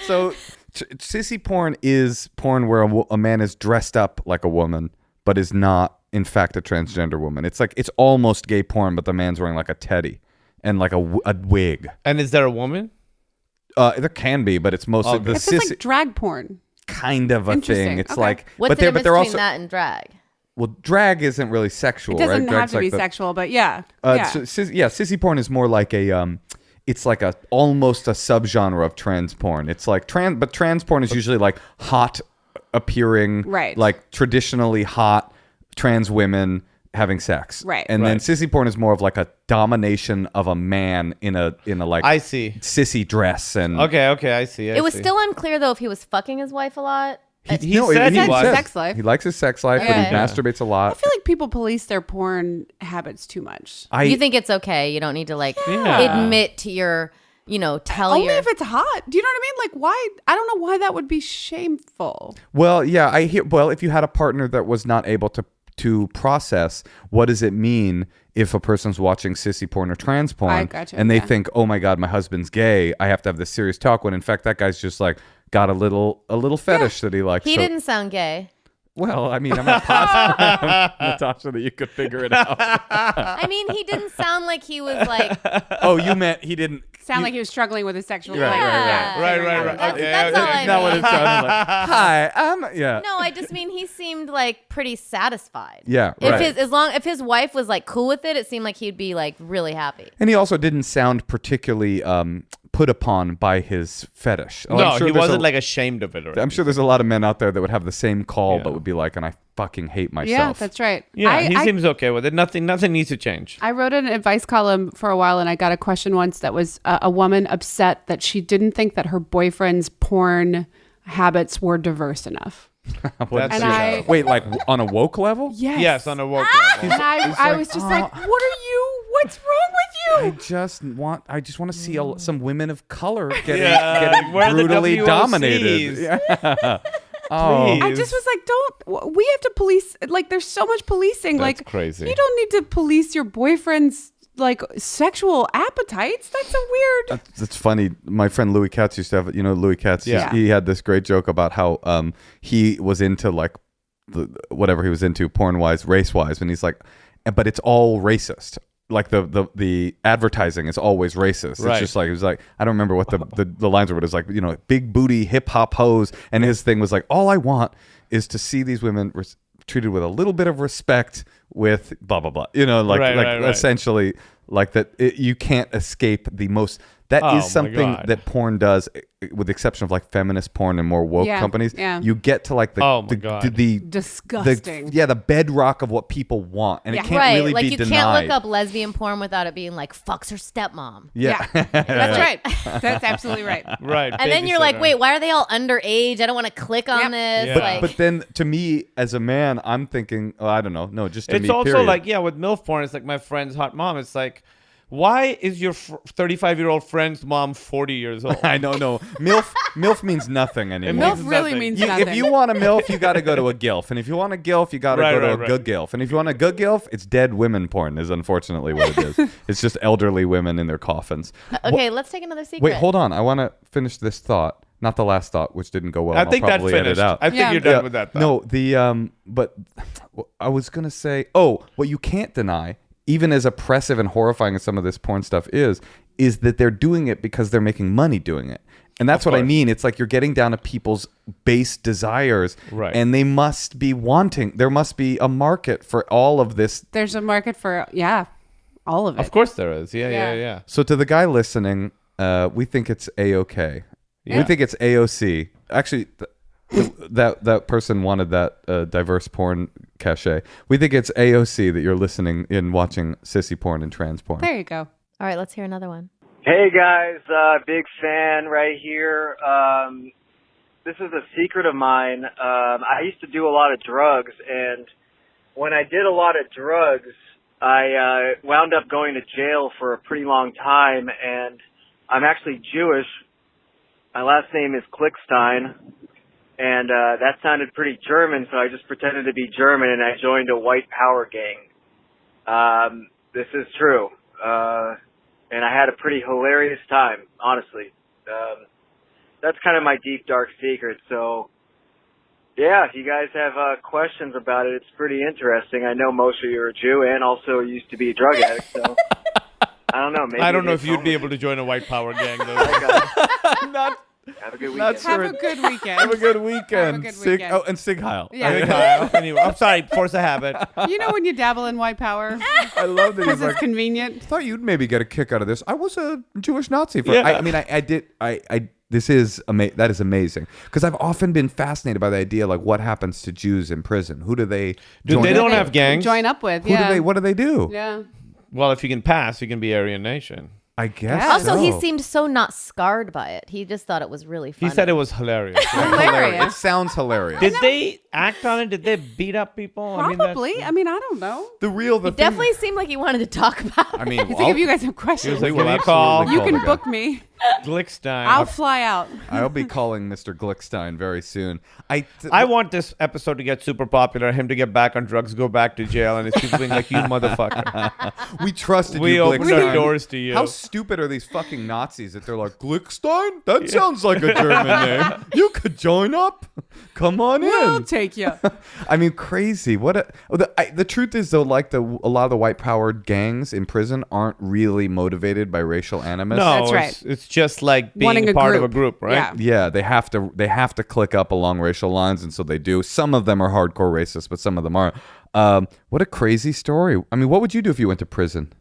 A: So, sissy porn is porn where a man is dressed up like a woman, but is not, in fact, a transgender woman. It's like, it's almost gay porn, but the man's wearing like a teddy and like a wig.
C: And is there a woman?
A: There can be, but it's mostly
C: Okay.
A: the
D: It's just
A: sissy
D: like drag porn.
A: kind of a
D: Interesting.
A: thing. It's
D: Okay.
A: like,
B: What's
A: but
B: the difference
A: they're
B: between
A: also
B: that and drag?
A: well, drag isn't really sexual,
D: It doesn't
A: right?
D: have
A: Drag's
D: to be
A: like the-
D: sexual, but yeah.
A: Sissy porn is more like a it's like a almost a subgenre of trans porn. It's like trans porn is usually like hot appearing,
D: Right.
A: like traditionally hot trans women having sex,
D: Right.
A: And then
C: Right.
A: sissy porn is more of like a domination of a man in a like
C: I see.
A: sissy dress and
C: Okay, I see.
B: It was still unclear though if he was fucking his wife a lot.
C: He said he was.
A: says
D: Sex life.
A: He likes his sex life, but he
B: Okay.
A: masturbates a lot.
D: I feel like people police their porn habits too much.
B: You think it's okay? You don't need to like
C: Yeah.
B: admit to your tell
D: Only
B: your...
D: if it's hot. Do you know what I mean? Like, why? I don't know why that would be shameful.
A: Well, yeah, I hear. Well, if you had a partner that was not able to process what does it mean if a person's watching sissy porn or trans porn, and they think, oh my God, my husband's gay, I have to have this serious talk. When in fact that guy's just like got a little fetish that he likes.
B: He didn't sound gay.
A: Well, I mean, I'm not positive, Natasha, that you could figure it out.
B: I mean, he didn't sound like he was like...
A: Oh, you meant he didn't...
D: Sound like he was struggling with his sexual...
A: Right.
B: That's all I
A: not what it
B: mean.
A: sounded like. Hi, yeah.
B: No, I just mean he seemed like pretty satisfied.
A: Yeah, right.
B: If his wife was like cool with it, it seemed like he'd be like really happy.
A: And he also didn't sound particularly put upon by his fetish.
C: No,
A: I'm sure
C: he wasn't like ashamed of it. Or
A: I'm sure there's a lot of men out there that would have the same call, but would be like, and I fucking hate myself.
D: Yeah, that's right.
C: Yeah, he seems okay with it. Nothing needs to change.
D: I wrote an advice column for a while, and I got a question once that was a woman upset that she didn't think that her boyfriend's porn habits were diverse enough.
A: Wait, like on a woke level?
D: Yes,
C: on a woke level.
D: And I was just like, what are you? What's wrong with you?
A: I just want to see some women of color getting
C: where are the
A: brutally
C: WOCs?
A: dominated. Yeah. Oh,
D: I just was like, we have to police, like, there's so much policing.
C: That's
D: like,
C: crazy.
D: You don't need to police your boyfriend's, like, sexual appetites. That's a weird.
A: It's funny. My friend Louis Katz used to have, Louis Katz, he had this great joke about how he was into, like, whatever he was into, porn-wise, race-wise, and he's like, but it's all racist. Like the advertising is always racist.
C: Right.
A: It's just like, it was like, I don't remember what the lines were, but it's like, big booty hip hop hoes. And his thing was like, all I want is to see these women treated with a little bit of respect with blah, blah, blah. Right. Essentially like that you can't escape the most, that is something that porn does, with the exception of like feminist porn and more woke companies.
D: Yeah.
A: You get to like the
D: disgusting.
A: the bedrock of what people want, and it can't really
B: like
A: be
B: you
A: denied.
B: can't look up lesbian porn without it being like fucks her stepmom.
A: Yeah.
D: That's right. That's absolutely right.
C: Right.
B: And then you're like, wait, why are they all underage? I don't want to click on this.
C: Yeah.
A: But then to me as a man, I'm thinking, I don't know. No, just to me,
C: it's also
A: period.
C: like, with MILF porn, it's like my friend's hot mom. It's like, why is your 35-year-old friend's mom 40 years old?
A: I don't know. MILF means nothing anymore.
D: MILF really means nothing.
A: If you want a MILF, you got to go to a GILF. And if you want a GILF, you got to go to a good GILF. And if you want a good GILF, it's dead women porn is unfortunately what it is. It's just elderly women in their coffins.
B: Okay, let's take another secret.
A: Wait, hold on. I want to finish this thought. Not the last thought, which didn't go well.
C: I think
A: I'll
C: that
A: probably edit
C: finished.
A: out.
C: I think you're done with that thought.
A: No, but I was going to say, what you can't deny, even as oppressive and horrifying as some of this porn stuff is that they're doing it because they're making money doing it. And that's what I mean. It's like you're getting down to people's base desires,
C: right?
A: And they must be wanting. There must be a market for all of this.
D: There's a market for, all of it.
C: Of course there is. Yeah.
A: So to the guy listening, we think it's A-OK. Yeah. We think it's AOC. Actually, that person wanted that diverse porn cachet. We think it's AOC that you're listening and watching sissy porn and trans porn.
D: There you go.
B: All right, let's hear another one.
G: Hey guys, big fan right here. This is a secret of mine. I used to do a lot of drugs, and when I did a lot of drugs, I wound up going to jail for a pretty long time, and I'm actually Jewish. My last name is Klickstein, and that sounded pretty German, so I just pretended to be German, and I joined a white power gang. This is true. And I had a pretty hilarious time, honestly. That's kind of my deep, dark secret. So, yeah, if you guys have questions about it, it's pretty interesting. I know Moshe, you're a Jew, and also used to be a drug addict, so I don't know. Maybe
C: I don't know if you'd be able to join a white power gang, though.
G: Have a good weekend.
D: Have a good weekend.
A: Have a good weekend.
D: Have a good weekend.
A: And Sig Heil.
D: Yeah.
C: Anyway, I'm sorry, force a habit.
D: You know when you dabble in white power?
A: I love that he's
D: Because
A: like,
D: it's convenient.
A: thought you'd maybe get a kick out of this. I was a Jewish Nazi.
C: Yeah.
A: I mean, I did. This is that is amazing because I've often been fascinated by the idea, like what happens to Jews in prison. Who do they?
C: Dude, they don't have gangs.
D: Join up with.
A: What do they do?
D: Yeah.
C: Well, if you can pass, you can be Aryan Nation.
A: I guess.
B: Also, he
A: so.
B: seemed so not scarred by it. He just thought it was really funny.
C: He said it was hilarious.
D: Hilarious.
A: It sounds hilarious.
C: Did they act on it? Did they beat up people?
D: Probably. I mean, I don't know.
A: The
B: Definitely seemed like he wanted to talk about it.
A: I mean,
D: I think if you guys have questions,
C: like,
A: we will
C: give me a call.
A: absolutely
D: you
A: call
D: can
A: the guy.
D: book me.
C: Glickstein.
D: I'll fly out.
A: I'll be calling Mr. Glickstein very soon.
C: I want this episode to get super popular, him to get back on drugs, go back to jail, and his people being like, you motherfucker.
A: We trusted
C: We
A: you,
C: opened
A: Glickstein.
C: our doors to you.
A: How stupid are these fucking Nazis that they're like, Glickstein? That sounds like a German name. You could join up. Come on
D: We'll
A: in.
D: take you.
A: I mean, crazy. The truth is, though, like a lot of the white-powered gangs in prison aren't really motivated by racial animus.
C: No,
D: That's right.
C: It's just like being
D: Wanting a
C: part of a
D: group.
C: group, right?
D: Yeah.
A: Yeah, they have to click up along racial lines, and so they do. Some of them are hardcore racist, but some of them aren't. What a crazy story. I mean, what would you do if you went to prison?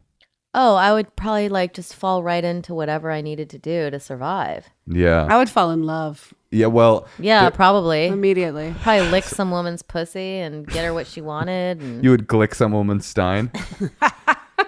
B: Oh, I would probably like just fall right into whatever I needed to do to survive.
A: Yeah.
D: I would fall in love
A: Yeah, well,
B: Yeah, probably.
D: immediately.
B: Probably lick some woman's pussy and get her what she wanted. And
A: you would glick some woman's stein.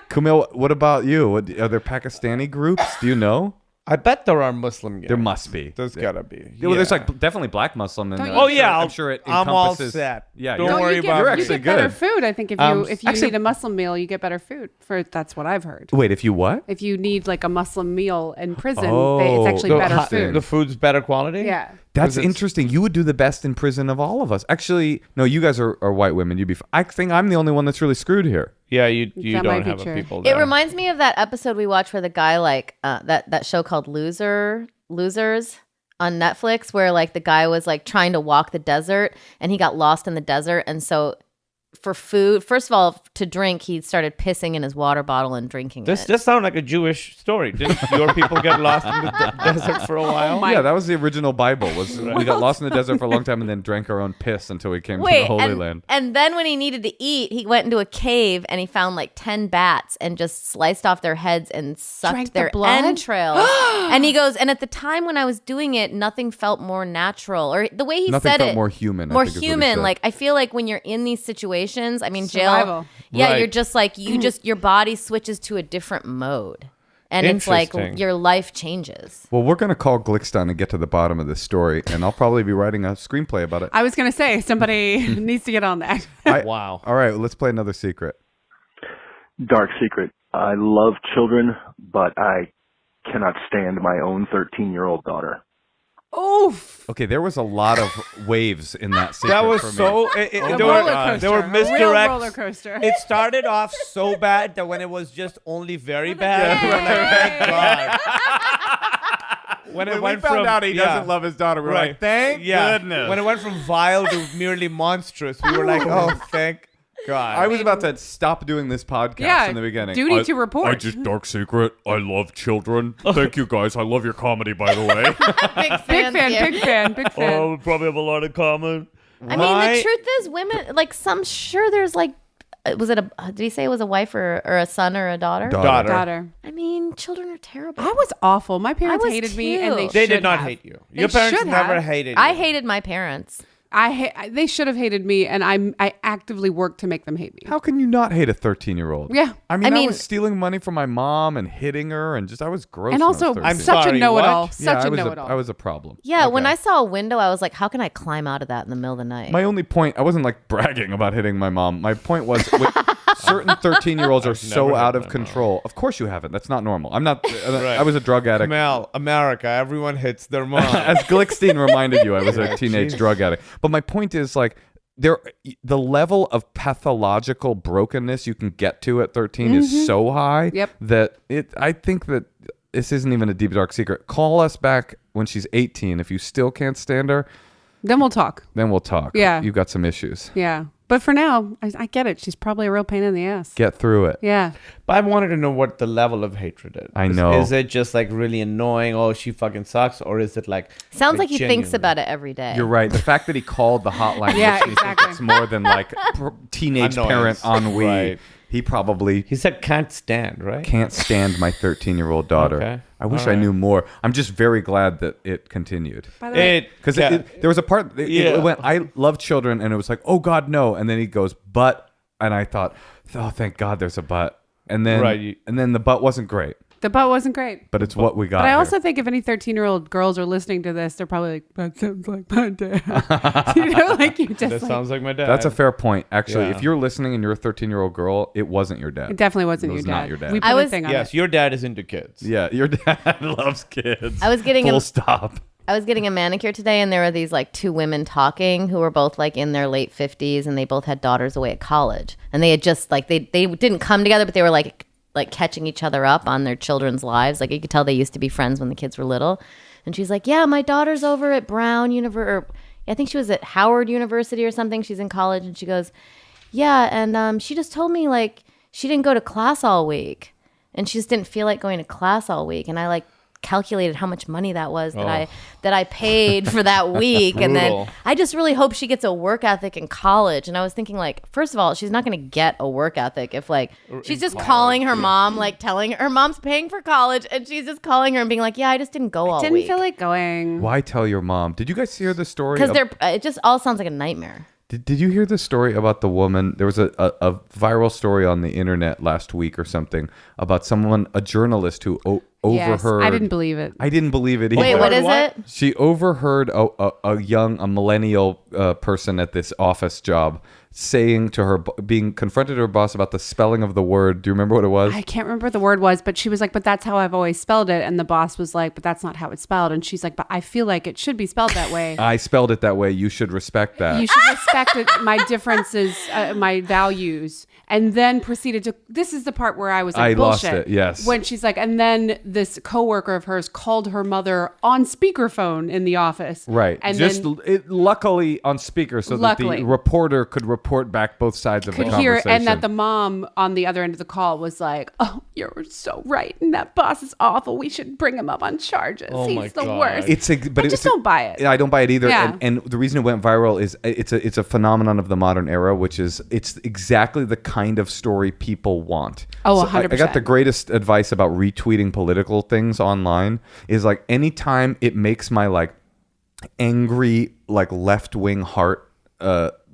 A: Kumail, what about you? Are there Pakistani groups? Do you know?
C: I bet there are Muslim gangs.
A: There must be.
C: There's gotta be.
A: Yeah, well, there's
C: Yeah.
A: like definitely black Muslim. And,
C: Oh yeah,
A: I'm sure it
C: I'm all
A: encompasses.
C: set.
A: Yeah,
C: Don't
A: you're-
C: worry
D: you get,
C: about
A: You're
C: me.
A: actually
D: you get better
A: good.
D: food. I think if you
A: actually-
D: need a Muslim meal, you get better food. That's what I've heard.
A: Wait, if you what?
D: If you need like a Muslim meal in prison,
A: Oh,
D: it's actually
A: the
D: better
A: hot-
D: food.
C: The food's better quality.
D: Yeah.
A: That's
C: 'Cause it's-
A: interesting. You would do the best in prison of all of us. Actually, no, you guys are white women. You'd be. I think I'm the only one that's really screwed here.
C: Yeah, you
D: That might
C: don't
D: be
C: have a
D: true.
C: people
B: it
C: there.
B: reminds me of that episode we watched where the guy like that show called Losers on Netflix, where like the guy was like trying to walk the desert and he got lost in the desert, and so for food, first of all, to drink, he started pissing in his water bottle and drinking
C: This
B: it.
C: does sound like a Jewish story. Didn't your people get lost in the desert for a while?
D: my-
A: Yeah, that was the original Bible. Was we got lost in the desert for a long time and then drank our own piss until we came to the Holy Land.
B: and then when he needed to eat, he went into a cave and he found like 10 bats and just sliced off their heads and sucked
D: Drank the
B: their
D: blood?
B: entrails. And he goes, and at the time when I was doing it, nothing felt more natural. Or the way he
A: Nothing
B: said
A: felt
B: it,
A: more human. I
B: more
A: think is what he
B: human.
A: said.
B: Like I feel like when you're in these situations, I mean, jail.
D: Survival.
B: Yeah,
C: Right.
B: you're just like your body switches to a different mode, and it's like
C: Interesting.
B: your life changes.
A: Well, we're gonna call Glickstein and get to the bottom of this story, and I'll probably be writing a screenplay about it.
D: I was gonna say somebody needs to get on that.
C: Wow.
A: All right, let's play another secret.
H: Dark secret. I love children, but I cannot stand my own 13-year-old daughter.
D: Oof.
A: Okay, there was a lot of waves in that secret.
C: That was
A: for me.
C: so.
D: A
C: There
D: roller
C: were,
D: coaster.
C: there were
D: A real
C: misdirects.
D: roller coaster.
C: It started off so bad that when it was just only very bad, we were like, thank God. When it
A: When we
C: went
A: found
C: from,
A: out he
C: yeah,
A: doesn't love his daughter, we were
C: right.
A: like, thank goodness.
C: When it went from vile to merely monstrous, we were like, oh, thank God.
A: I was about to stop doing this podcast
D: Yeah,
A: in the beginning.
D: duty to report.
I: Dark secret. I love children. Thank you guys. I love your comedy, by the way.
B: Big
D: Big fan. Big fan.
I: we probably have a lot in common.
B: I mean, the truth is, women like some. Sure, there's like, was it a? Did he say it was a wife or a son or a daughter?
C: Daughter.
D: Daughter.
B: I mean, children are terrible.
D: I was awful. My parents
B: I was
D: hated me, and
B: too.
C: They
D: should
C: did not
D: have.
C: hate you.
D: They
C: Your parents
D: should
C: never
D: have.
C: hated you.
B: I hated my parents.
D: They should have hated me, and I actively worked to make them hate me.
A: How can you not hate a 13-year-old?
D: Yeah.
A: I mean, I
B: mean-
A: was stealing money from my mom and hitting her, and I was gross.
D: And
A: when I was
D: also,
A: 13.
C: I'm
D: such a
C: sorry,
D: know-it-all.
C: what?
A: Yeah,
D: Such
A: I
D: a
A: was
D: know-it-all.
A: I was a problem.
B: Yeah, when
C: Okay.
B: I saw a window, I was like, how can I climb out of that in the middle of the night?
A: My only point, I wasn't like bragging about hitting my mom. My point was, certain 13-year-olds are so
C: never hit
A: out of
C: my
A: control. Of course you haven't. That's not normal. I'm not.
C: Right.
A: I was a drug addict.
C: Mel, America, everyone hits their mom.
A: As Glickstein reminded you, I was a teenage drug addict. But my point is, like, the level of pathological brokenness you can get to at 13 is so high
D: Yep.
A: that I think that this isn't even a deep dark secret. Call us back when she's 18. If you still can't stand her,
D: Then we'll talk.
A: then we'll talk.
D: Yeah.
A: You've got some issues.
D: Yeah. But for now, I get it. She's probably a real pain in the ass.
A: Get through it.
D: Yeah.
C: But I wanted to know what the level of hatred is.
A: I know.
C: Is it just like really annoying? Oh, she fucking sucks, or is it like?
B: Sounds like he thinks
C: genuinely-
B: about it every day.
A: You're right. The fact that he called the hotline
D: Yeah,
A: makes me think
D: exactly.
A: it's more than like teenage
C: Annoyance.
A: parent ennui.
C: Right.
A: He probably
C: He said can't stand, right?
A: can't stand my 13-year-old daughter.
C: Okay.
A: I wish
C: All
A: I
C: right.
A: knew more. I'm just very glad that it continued.
D: By the way,
A: Because
C: yeah.
A: there was a part, it went, I love children, and it was like, oh God, no. And then he goes, but, and I thought, oh, thank God there's a but. And then,
C: Right.
A: and then the but wasn't great.
D: The butt wasn't great.
A: But it's what we got.
D: But I
A: here.
D: also think if any 13-year-old girls are listening to this, they're probably like, that sounds like my dad. You know, like you just
C: That sounds like my dad.
A: That's a fair point. Actually,
C: Yeah.
A: if you're listening and you're a 13-year-old girl, it wasn't your dad.
D: It definitely wasn't
A: It was
D: your dad.
A: not your dad.
D: We put
B: I
D: a
B: was-
D: thing on
C: Yes,
D: it.
C: your dad is into kids.
A: Yeah, your dad loves kids.
B: I was getting
A: Full
B: a-
A: stop.
B: I was getting a manicure today, and there were these like two women talking who were both like in their late 50s, and they both had daughters away at college, and they had just like they didn't come together, but they were like catching each other up on their children's lives. Like you could tell they used to be friends when the kids were little. And she's like, "Yeah, my daughter's over at Brown University. I think she was at Howard University or something. She's in college." And she goes, "Yeah, and she just told me like she didn't go to class all week, and she just didn't feel like going to class all week." And I like calculated how much money that was that I paid for that week. And then I just really hope she gets a work ethic in college. And I was thinking like, first of all, she's not going to get a work ethic if like she's just calling her mom, like telling her mom's paying for college, and she's just calling her and being like, "Yeah, I just didn't go all
D: Didn't
B: week."
D: feel like going.
A: Why tell your mom? Did you guys hear the story?
B: Because it just all sounds like a nightmare.
A: Did you hear the story about the woman? There was a viral story on the internet last week or something about someone, a journalist who overheard.
D: Yes, I didn't believe it.
A: I didn't believe it either.
B: Wait, what is it?
A: She overheard a millennial person at this office job saying to her, being confronted to her boss about the spelling of the word. Do you remember what it was?
D: I can't remember what the word was, but she was like, "But that's how I've always spelled it." And the boss was like, "But that's not how it's spelled." And she's like, "But I feel like it should be spelled that way."
A: I spelled it that way. You should respect that.
D: You should respect it, my differences, my values. And then proceeded to, this is the part where I was like,
A: I lost
D: bullshit.
A: it, yes.
D: When she's like, and then this coworker of hers called her mother on speakerphone in the office.
A: Right.
D: And
A: Just
D: then
A: luckily on speaker so that
D: Luckily.
A: the reporter could report back both sides of the
D: could hear,
A: conversation.
D: and that the mom on the other end of the call was like, "Oh, you're so right. And that boss is awful. We should bring him up on charges.
C: Oh my
D: He's the
C: God.
D: worst."
A: But
D: I just don't buy it.
A: I don't buy it either.
D: Yeah.
A: And the reason it went viral is it's a phenomenon of the modern era, which is it's exactly the kind of story people want.
D: Oh,
A: So I
D: 100%.
A: got the greatest advice about retweeting political things online is like anytime it makes my like angry like left-wing heart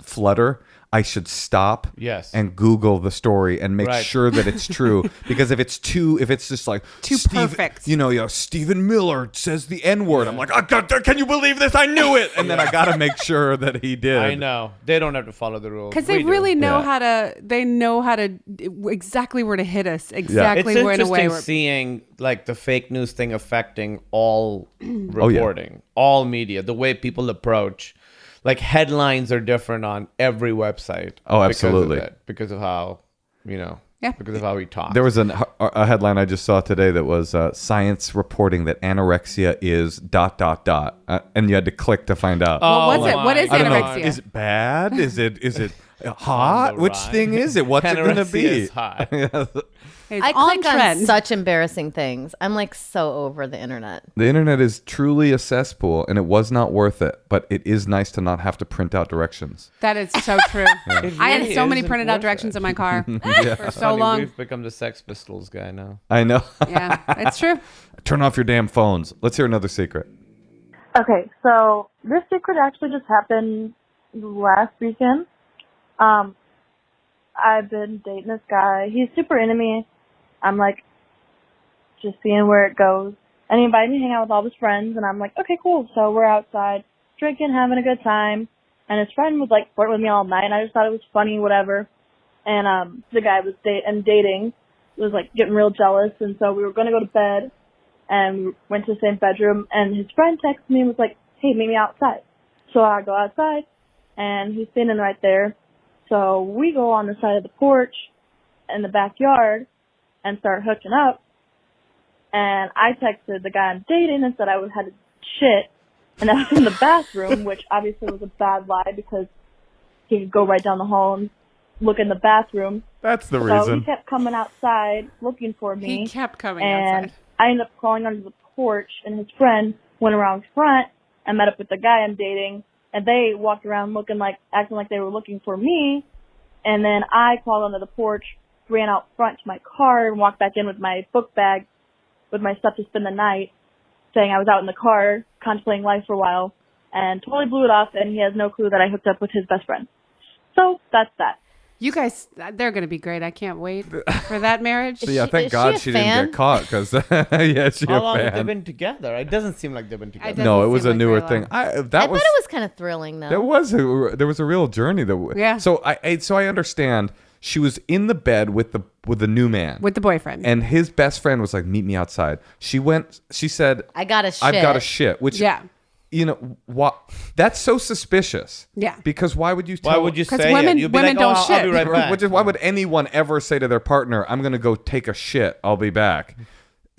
A: flutter, I should stop
C: Yes.
A: and Google the story and make
C: Right.
A: sure that it's true. Because if it's just like
D: Too perfect.
A: Stephen Miller says the N-word. I'm like, oh, God, can you believe this? I knew it. And then I got to make sure that he did.
C: I know. They don't have to follow the rules.
D: Because they
C: We do.
D: really know
A: Yeah.
D: they know how to exactly where to hit us.
C: It's
D: Exactly where in a way
C: interesting
D: where
C: seeing like the fake news thing affecting all
A: Oh, yeah.
C: reporting, all media, the way people approach. Like headlines are different on every website.
A: Oh,
C: because of
A: absolutely.
C: it, because of how,
D: Yeah.
C: because of how we talk.
A: There was a headline I just saw today that was science reporting that anorexia is ... and you had to click to find out.
D: What was it? What is
A: I don't know.
D: anorexia?
A: Is it bad? Is it hot?
C: the
A: Which
C: ride.
A: thing is it? What's it going to
C: Anorexia
A: be?
C: is hot.
D: It's
B: I
D: on
B: click on
D: trend.
B: such embarrassing things. I'm like so over the internet.
A: The internet is truly a cesspool, and it was not worth it. But it is nice to not have to print out directions.
D: That is so true. I had
C: really
D: so many
C: isn't
D: printed out
C: worth
D: directions
C: it.
D: in my car for so
C: Funny,
D: long.
C: We've become the Sex Pistols guy now.
A: I know.
D: Yeah, it's true.
A: Turn off your damn phones. Let's hear another secret.
J: Okay, so this secret actually just happened last weekend. I've been dating this guy. He's super into me. I'm like, just seeing where it goes. And he invited me to hang out with all his friends, and I'm like, okay, cool. So we're outside, drinking, having a good time. And his friend was like flirting with me all night, and I just thought it was funny, whatever. And the guy was dating was like getting real jealous, and so we were going to go to bed, and we went to the same bedroom, and his friend texted me and was like, hey, meet me outside. So I go outside, and he's standing right there. So we go on the side of the porch in the backyard and start hooking up. And I texted the guy I'm dating and said I had to shit, and I was in the bathroom, which obviously was a bad lie because he could go right down the hall and look in the bathroom.
A: That's the
J: So
A: reason.
J: he kept coming outside looking for me.
D: He kept coming
J: and
D: outside.
J: I ended up crawling under the porch, and his friend went around front and met up with the guy I'm dating, and they walked around acting like they were looking for me. And then I crawled under the porch, ran out front to my car, and walked back in with my book bag with my stuff to spend the night, saying I was out in the car contemplating life for a while, and totally blew it off, and he has no clue that I hooked up with his best friend. So that's that.
D: You guys, they're going to be great. I can't wait for that marriage.
A: So, yeah, thank God she didn't get caught because, yeah, she's
C: How
A: a
C: long have they
A: fan.
C: been together? It doesn't seem like they've been together.
A: No, it was a newer thing.
B: I bet it was kind of thrilling, though.
A: There was a real journey that.
D: Yeah.
A: So I understand. She was in the bed with the new man,
D: with the boyfriend,
A: and his best friend was like, "Meet me outside." She went. She said,
B: "I've got a shit."
A: Which you know what? That's so suspicious.
D: Yeah.
A: Because why would you?
C: Why would you say
D: women,
C: it? You'd be
D: women
C: like,
D: don't shit.
C: I'll be right back.
A: Which is why would anyone ever say to their partner, "I'm gonna go take a shit. I'll be back."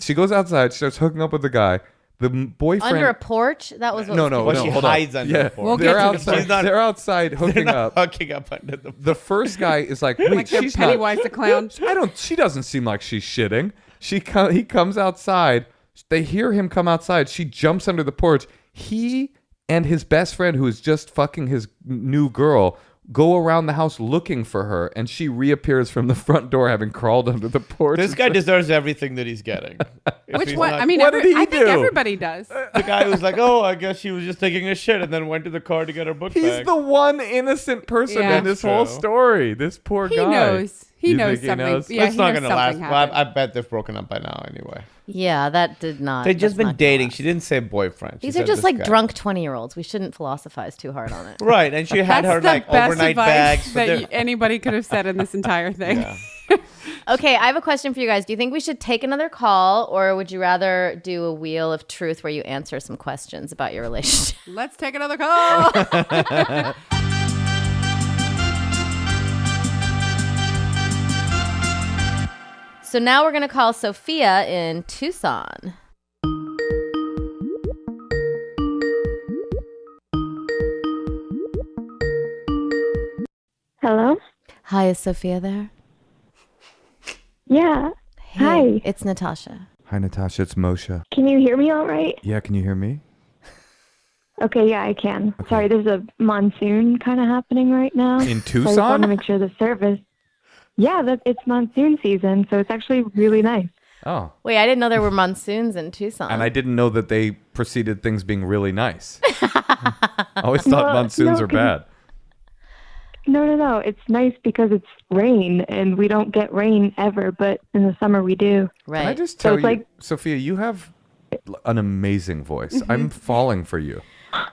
A: She goes outside. She starts hooking up with the guy. The boyfriend
B: under a porch. That was what
A: no.
C: She
A: Hold
C: hides
A: on.
C: under the porch.
D: We'll
A: they're
D: get to
A: outside. They're outside hooking up.
C: Hooking up under the.
A: The first guy is like, "Wait,
D: Like they're
A: she's
D: Pennywise
A: not."
D: the clown.
A: She doesn't seem like she's shitting. He comes outside. They hear him come outside. She jumps under the porch. He and his best friend, who is just fucking his new girl, go around the house looking for her, and she reappears from the front door having crawled under the porch.
C: This guy deserves everything that he's getting.
D: Which one? I mean,
A: What did he
D: I think
A: do?
D: everybody does.
C: The guy who's like, oh, I guess she was just taking a shit and then went to the car to get her book
A: He's
C: bag.
A: the one innocent person
D: Yeah.
A: in this whole
C: True.
A: story. This poor
D: He
A: guy.
D: knows. He
A: You
D: knows
A: think he
D: something.
A: knows?
D: Yeah,
C: It's
D: he
C: not
D: knows
C: going to last.
D: something
C: Well, I
D: happened.
C: bet they've broken up by now anyway.
B: Yeah, that did not.
C: They've just
B: that's
C: been
B: not
C: dating.
B: gonna
C: She didn't say boyfriend. She
B: These
C: said
B: are just
C: this
B: like
C: guy.
B: drunk 20-year-olds. We shouldn't philosophize too hard on it.
C: Right, and she had
D: That's
C: her
D: the
C: like
D: best
C: overnight
D: advice
C: bags.
D: that anybody could have said in this entire thing.
C: Yeah.
B: Okay, I have a question for you guys. Do you think we should take another call, or would you rather do a wheel of truth where you answer some questions about your relationship?
D: Let's take another call.
B: So now we're going to call Sophia in Tucson.
K: Hello?
B: Hi, is Sophia there?
K: Yeah.
B: Hey,
K: Hi.
B: it's Natasha.
A: Hi, Natasha. It's Moshe.
K: Can you hear me all right?
A: Yeah, can you hear me?
K: Okay, yeah, I can. Sorry, there's a monsoon kind of happening right now.
A: In
K: So I just want to
A: Tucson?
K: make sure the service. Yeah, it's monsoon season, so it's actually really nice.
A: Oh.
B: Wait, I didn't know there were monsoons in Tucson.
A: And I didn't know that they preceded things being really nice. I always thought
K: No,
A: monsoons
K: no,
A: are bad.
K: No. It's nice because it's rain, and we don't get rain ever, but in the summer we do.
B: Right.
A: Can I just
K: So
A: tell
K: it's
A: you,
K: like-
A: Sophia, you have an amazing voice. I'm falling for you.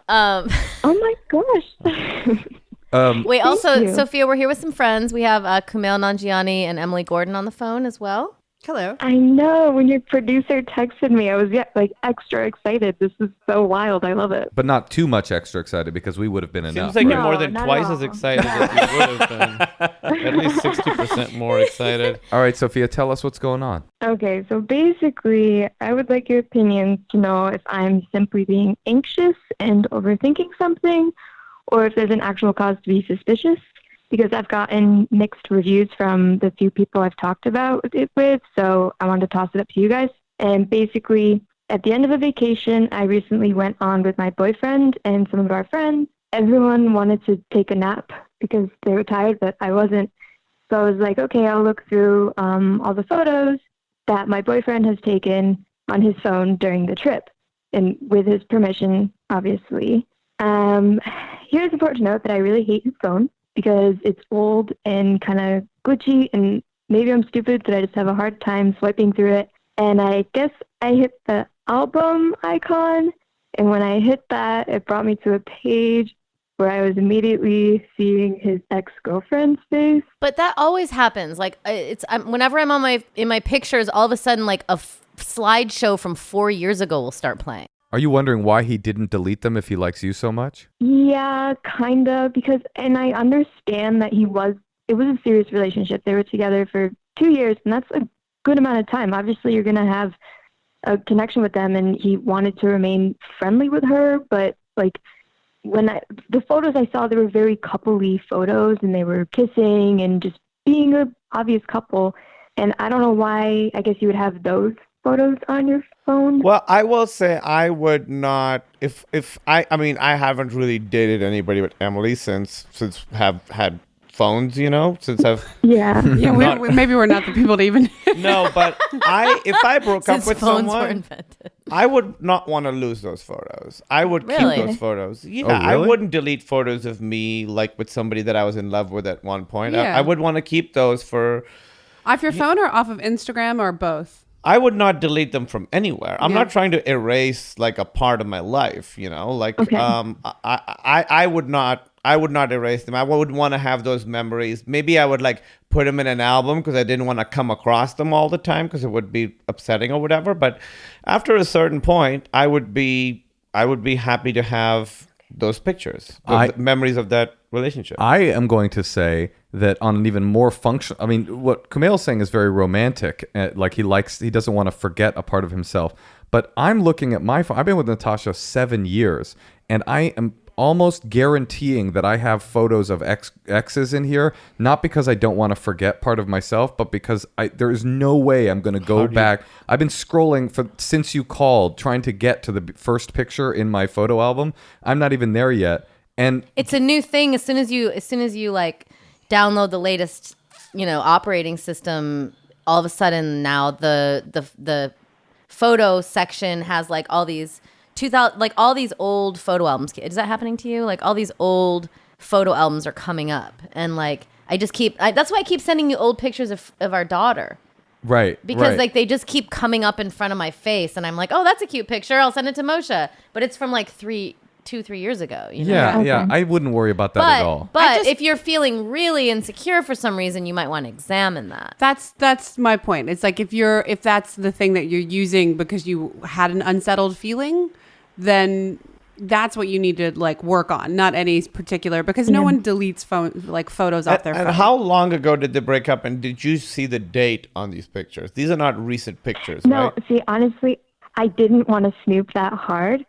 B: Um,
K: Oh my gosh.
B: wait, also,
K: you.
B: Sophia, we're here with some friends. We have Kumail Nanjiani and Emily Gordon on the phone as well.
D: Hello.
K: I know. When your producer texted me, I was extra excited. This is so wild. I love it.
A: But not too much extra excited because we would have been enough.
C: Seems like you're
K: No,
C: more than
K: not at
C: twice
K: all.
C: as excited as you would have been. At least 60% more excited.
A: All right, Sophia, tell us what's going on.
K: Okay, so basically, I would like your opinion to know if I'm simply being anxious and overthinking something, or if there's an actual cause to be suspicious, because I've gotten mixed reviews from the few people I've talked about it with, so I wanted to toss it up to you guys. And basically, at the end of a vacation, I recently went on with my boyfriend and some of our friends. Everyone wanted to take a nap because they were tired, but I wasn't. So I was like, okay, I'll look through all the photos that my boyfriend has taken on his phone during the trip, and with his permission, obviously. Here's important to note that I really hate his phone because it's old and kind of glitchy, and maybe I'm stupid, but I just have a hard time swiping through it. And I guess I hit the album icon, and when I hit that, it brought me to a page where I was immediately seeing his ex-girlfriend's face.
B: But that always happens. Like whenever I'm on in my pictures, all of a sudden, like a slideshow from 4 years ago will start playing.
A: Are you wondering why he didn't delete them if he likes you so much?
K: Yeah, kind of, because, and I understand that it was a serious relationship. They were together for 2 years, and that's a good amount of time. Obviously, you're going to have a connection with them, and he wanted to remain friendly with her, but, like, the photos I saw, they were very coupley photos, and they were kissing and just being a obvious couple, and I don't know why, I guess you would have those photos on your phone.
C: Well, I will say I would not I mean I haven't really dated anybody but Emily since have had phones, since I've
K: Yeah.
D: Yeah, maybe we're not the people to even.
C: no, but if I broke up
B: Since
C: with
B: phones were
C: someone,
B: invented.
C: I would not want to lose those photos. I would
B: Really?
C: keep those photos. Yeah,
A: Oh,
C: I
A: really?
C: wouldn't delete photos of me like with somebody that I was in love with at one point.
D: Yeah.
C: I would want to keep those for.
D: Off your phone or off of Instagram or both?
C: I would not delete them from anywhere. I'm
D: Yeah.
C: not trying to erase like a part of my life, Like
K: Okay.
C: I would not erase them. I would want to have those memories. Maybe I would like put them in an album because I didn't want to come across them all the time because it would be upsetting or whatever. But after a certain point, I would be happy to have those pictures, the memories of that relationship.
A: I am going to say that on an even more functional, I mean, what Kumail's saying is very romantic. Like he doesn't want to forget a part of himself. But I'm looking at my phone. I've been with Natasha 7 years, and I am almost guaranteeing that I have photos of exes in here, not because I don't want to forget part of myself, but because there is no way I'm going to go back. I've been scrolling since you called, trying to get to the first picture in my photo album. I'm not even there yet. And
B: It's a new thing. As soon as you like download the latest, operating system, all of a sudden now the photo section has like all these 2000, like all these old photo albums. Is that happening to you? Like all these old photo albums are coming up, and like that's why I keep sending you old pictures of our daughter.
A: right.
B: Because
A: right.
B: like they just keep coming up in front of my face, and I'm like, oh, that's a cute picture. I'll send it to Moshe, but it's from like 3 years ago.
A: Yeah, I wouldn't worry about that at all.
B: But if you're feeling really insecure for some reason, you might want to examine that.
D: That's my point. It's like if that's the thing that you're using because you had an unsettled feeling, then that's what you need to like work on, not any particular, because no one deletes photos off their phone.
C: And how long ago did they break up, and did you see the date on these pictures? These are not recent pictures,
K: No,
C: right?
K: see, honestly, I didn't want to snoop that hard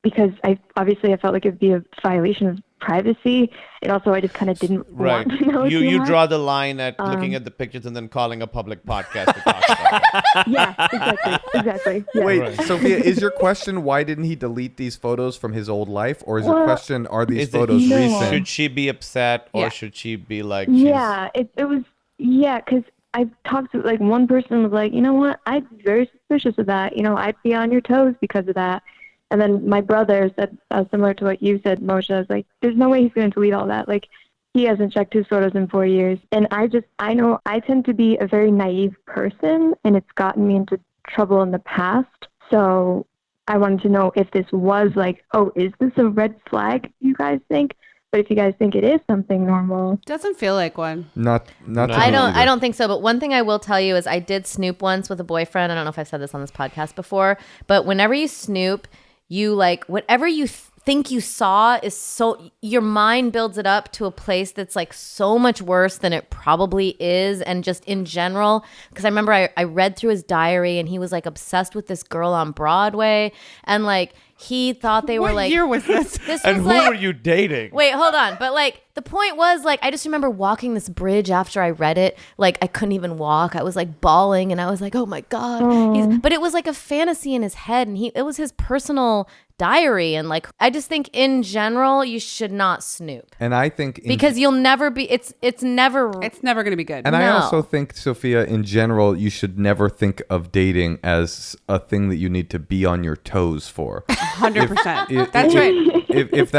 K: because I felt like it would be a violation of privacy, and also I just kind of didn't
C: Right.
K: want to know too
C: You
K: much.
C: draw the line at looking at the pictures and then calling a public podcast to talk about it.
K: Yeah, exactly. Yeah.
A: Wait,
C: Right.
A: Sophia, is your question why didn't he delete these photos from his old life, or is your question are these
C: Is it-
A: photos
K: No.
A: recent?
C: Should she be upset, or
D: Yeah.
C: should she be like,
K: Yeah, it was, because I talked to, like, one person was like, you know what, I'd be very suspicious of that. I'd be on your toes because of that. And then my brother said, similar to what you said, Moshe, I was like, there's no way he's going to delete all that. Like, he hasn't checked his photos in 4 years. And I know I tend to be a very naive person, and it's gotten me into trouble in the past. So I wanted to know if this was like, oh, is this a red flag, you guys think? But if you guys think it is something normal.
D: Doesn't feel like one.
A: Not
C: No.
A: to
B: I
A: me
B: don't
A: either.
B: I don't think so, but one thing I will tell you is I did snoop once with a boyfriend. I don't know if I've said this on this podcast before, but whenever you snoop, you like whatever you think you saw is so your mind builds it up to a place that's like so much worse than it probably is. And just in general, because I remember I read through his diary, and he was like obsessed with this girl on Broadway, and like he thought they were
D: What
B: like
D: year was this?
B: this
C: and
B: was
C: who
B: like,
C: were you dating?
B: Wait, hold on. But like the point was like I just remember walking this bridge after I read it. Like I couldn't even walk. I was like bawling, and I was like, oh my God. But it was like a fantasy in his head, and it was his personal diary. And like I just think in general you should not snoop.
A: And I think
B: Because you'll never be it's never
D: Never going to be good.
A: And I
B: No.
A: also think, Sophia, in general, you should never think of dating as a thing that you need to be on your toes for.
D: 100%. That's right.
A: If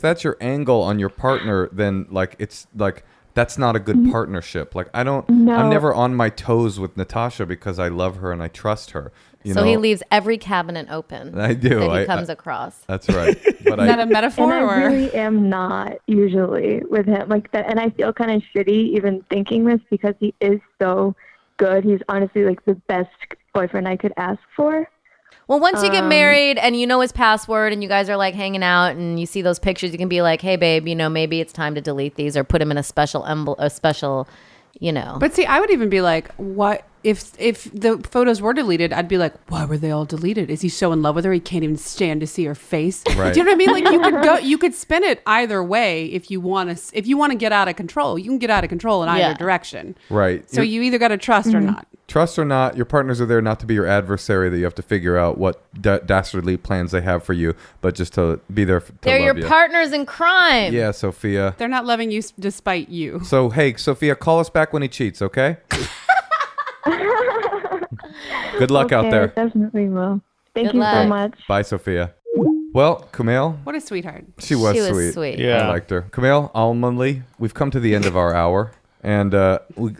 A: that's your angle on your partner, then like it's like that's not a good partnership. Like I'm
K: No.
A: never on my toes with Natasha because I love her and I trust her.
B: so he leaves every cabinet open
A: I do.
B: that he
A: I-
B: comes across.
A: That's right. But
D: Is that a metaphor?
K: And I
D: or
K: really am not usually with him like that. And I feel kind of shitty even thinking this because he is so good. He's honestly like the best boyfriend I could ask for.
B: Well, once you get married and you know his password and you guys are like hanging out and you see those pictures, you can be like, hey, babe, maybe it's time to delete these or put him in a special,
D: But see, I would even be like, what if the photos were deleted? I'd be like, why were they all deleted? Is he so in love with her he can't even stand to see her face?
A: Right.
D: Do you know what I mean? Like you could spin it either way if you want to. If you want to get out of control, you can get out of control in either direction.
A: Right.
D: So you either got to trust or not.
A: Trust or not, your partners are there not to be your adversary that you have to figure out what dastardly plans they have for you, but just to be there to
B: They're
A: love
B: your
A: you.
B: partners in crime.
A: Yeah, Sophia.
D: They're not loving you despite you.
A: So, hey, Sophia, call us back when he cheats, okay? Good luck out there.
K: Definitely will. Thank
B: Good
K: you
B: luck.
K: so much.
A: Bye, Sophia. Well, Kumail,
D: What a sweetheart.
A: she was sweet.
C: Yeah.
A: I liked her. Kumail, ultimately, we've come to the end of our hour. And I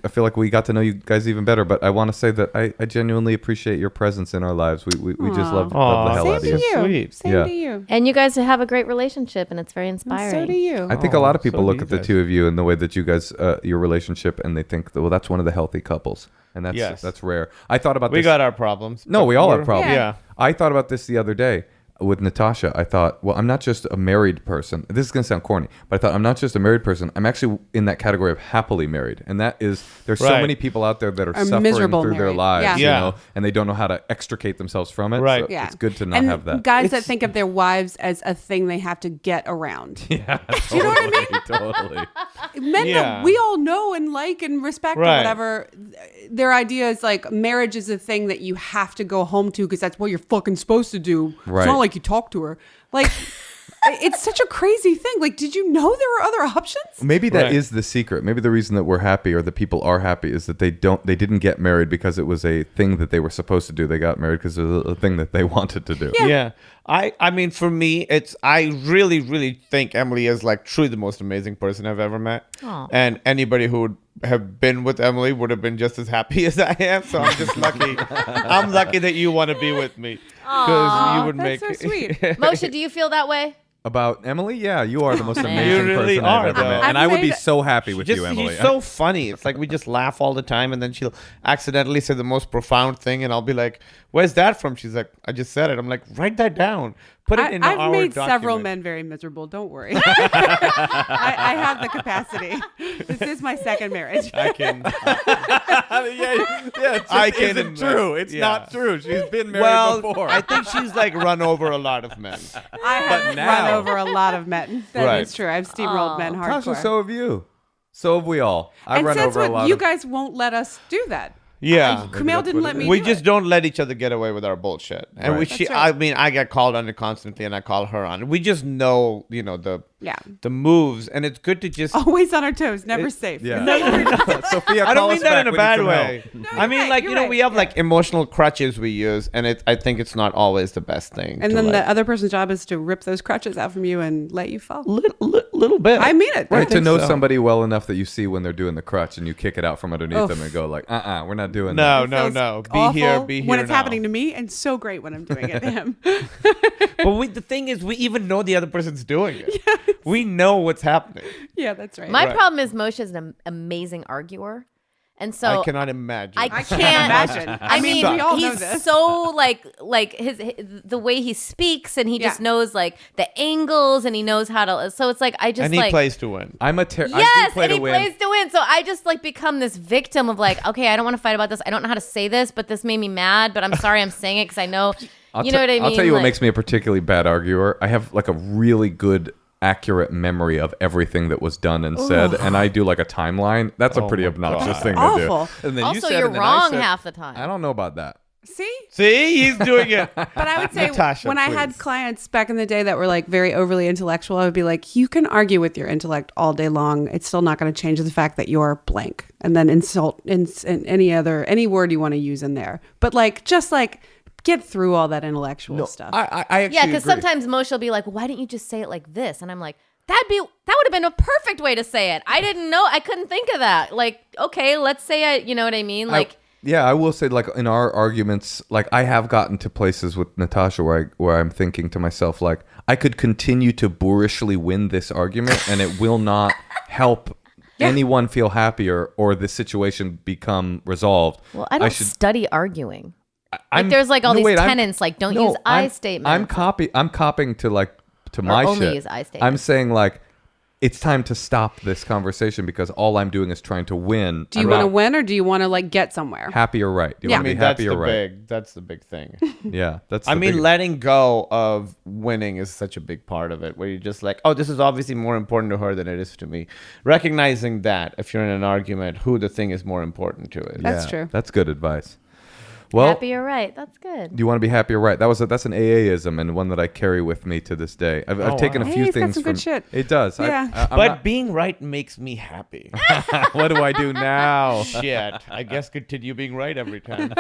A: feel like we got to know you guys even better. But I want to say that I genuinely appreciate your presence in our lives. We just love the hell out of you.
C: Sweet.
D: Same
A: Yeah.
D: to you.
B: And you guys have a great relationship, and it's very inspiring.
D: So do you.
A: I think a lot of people
C: so
A: look
C: do
A: at the
C: you
A: two of you and the way that you guys, your relationship, and they think, that, well, that's one of the healthy couples. And that's rare. I thought about
C: We
A: this.
C: got our problems.
A: No,
C: but
A: we all have
C: we're-
A: problems.
C: Yeah.
A: I thought about this the other day with Natasha. I thought, well, I'm not just a married person. This is going to sound corny, but I thought I'm not just a married person. I'm actually in that category of happily married. And that is, there's so
C: Right.
A: many people out there that are
D: Are
A: suffering
D: miserable
A: through their
D: married.
A: lives,
D: Yeah.
A: you
C: Yeah.
A: know, and they don't know how to extricate themselves from it.
C: Right.
A: So
D: Yeah.
A: it's good to not
D: and
A: have that.
D: guys that think of their wives as a thing they have to get around.
A: Yeah,
D: Do you know what I mean?
A: Totally.
D: Men
C: Yeah.
D: that we all know and like and respect or
C: Right.
D: whatever, their idea is like marriage is a thing that you have to go home to because that's what you're fucking supposed to do.
A: Right.
D: It's not like you talk to her. Like, it's such a crazy thing. Like, did you know there were other options?
A: Maybe that
C: Right.
A: is the secret. Maybe the reason that we're happy or that people are happy is that they didn't get married because it was a thing that they were supposed to do. They got married because it was a thing that they wanted to do.
C: Yeah. I mean, for me, I really, really think Emily is like truly the most amazing person I've ever met.
B: Aw.
C: And anybody who would have been with Emily would have been just as happy as I am. So I'm just lucky. I'm lucky that you want to be with me. Because you would
D: That's
C: make
D: so sweet.
B: Moshe, do you feel that way?
A: About Emily? Yeah, you are the most
B: man.
A: amazing
C: You really
A: person I've
C: are,
A: ever
C: though.
A: met. And I would be
D: I've
A: so happy with
C: Just,
A: you, Emily.
C: she's so funny. It's like we just laugh all the time, and then she'll accidentally say the most profound thing, and I'll be like, "Where's that from?" She's like, "I just said it." I'm like, "Write that down. Put it in
D: I've
C: our
D: made
C: document."
D: several men very miserable. Don't worry. I have the capacity. This is my second marriage.
C: I can.
A: yeah, it's
C: I
A: just
C: can
A: isn't
C: admit-
A: true. It's
C: yeah.
A: not true. She's been married
C: Well,
A: before.
C: I think she's like run over a lot of men.
D: I have
A: now-
D: run over a lot of men. That is
C: Right.
D: true. I've steamrolled men hardcore.
A: Tasha, so have you. So have we all. I
D: and
A: run
D: since
A: over a
D: what,
A: lot
D: you
A: of...
D: guys won't let us do that.
C: Yeah.
D: Kumail didn't let me
C: We
D: do
C: just
D: it.
C: don't let each other get away with our bullshit. And
A: Right.
C: we,
D: That's right.
C: I mean, I get called on it constantly, and I call her on it. We just know,
D: Yeah.
C: the moves, and it's good to just.
D: Always on our toes. Never safe.
A: Yeah.
D: Is that what we're-
A: Sophia,
C: I
A: call
C: don't
A: us
C: mean that
A: back.
C: in a
A: We need
C: bad
A: some
C: way.
A: help.
C: I mean,
D: right,
C: like,
D: you're
C: we
D: right,
C: have
D: yeah.
C: like emotional crutches we use, and I think it's not always the best thing.
D: And
C: to,
D: then
C: like,
D: the other person's job is to rip those crutches out from you and let you fall.
C: little bit.
D: I mean it.
A: Right, to
C: think
A: know
C: so.
A: somebody well enough that you see when they're doing the crutch and you kick it out from underneath
D: Oof.
A: them and go like, we're not doing
C: No,
A: that.
C: no,
D: Feels
C: no.
D: awful
C: Be here
D: when it's
C: now.
D: happening to me, and so great when I'm doing it to him.
C: But the thing is, we even know the other person's doing it. We know what's happening.
D: Yeah, that's right.
B: My
C: Right.
B: problem is Moshe is an amazing arguer. And so
C: I cannot imagine.
B: I
D: I
B: can't
D: can't imagine.
B: I mean,
D: we all know
B: he's
D: this.
B: so like his the way he speaks, and he just
D: Yeah.
B: knows like the angles, and he knows how to. So it's like I just
C: and he
B: like
C: plays to win.
A: I do
B: yes,
A: play
B: and
A: to
B: he
A: win.
B: plays to win. So I just like become this victim of like, okay, I don't want to fight about this. I don't know how to say this, but this made me mad. But I'm sorry, I'm saying it because I know. You know what I mean?
A: I'll tell you what
B: Like-
A: makes me a particularly bad arguer. I have like a really good, accurate memory of everything that was done and said, and I do like a timeline. That's a
C: Oh
A: pretty
C: my
A: obnoxious
C: God.
A: thing
D: Awful.
A: to do. And then
B: Also,
A: you said,
B: you're
A: and then I
B: wrong
A: said-
B: half the time.
A: I don't know about that.
D: See?
C: See, he's doing it.
D: But I would say
C: Natasha,
D: when I had
C: please.
D: clients back in the day that were like very overly intellectual, I would be like, you can argue with your intellect all day long. It's still not going to change the fact that you're blank. And then insult in any word you want to use in there. But like, just like get through all that intellectual stuff.
A: I actually
B: Yeah, because
A: agree.
B: sometimes Moshe will be like, why didn't you just say it like this? And I'm like, that would have been a perfect way to say it. I didn't know. I couldn't think of that. Like, okay, let's say it. You know what I mean? Like,
A: I will say, like in our arguments, like I have gotten to places with Natasha where I'm thinking to myself, like I could continue to boorishly win this argument, and it will not help anyone feel happier or the situation become resolved.
B: well, I don't study arguing.
A: I'm-
B: there's like all
A: no,
B: these
A: wait, I'm-
B: tenets, like don't
A: no,
B: use I
A: I'm-
B: statements.
A: I'm copying to like to my
B: only
A: shit.
B: use I
A: I'm
B: statements.
A: saying like it's time to stop this conversation because all I'm doing is trying to win.
D: Do you want to win or do you want to like get somewhere?
A: Happy or right? Do you want to be happy or right?
C: That's the big thing.
A: Yeah, that's.
C: I mean, letting go of winning is such a big part of it. Where you're just like, oh, this is obviously more important to her than it is to me. Recognizing that if you're in an argument, who the thing is more important to is.
D: That's true.
A: That's good advice. Well,
B: happy or right? That's good.
A: Do you want to be happy or right? That's an AA-ism and one that I carry with me to this day. I've taken a few
D: AA's
A: things
D: got some
A: from
D: good shit.
A: It does.
D: Yeah.
C: But being right makes me happy.
A: What do I do now?
C: Shit. I guess continue being right every time.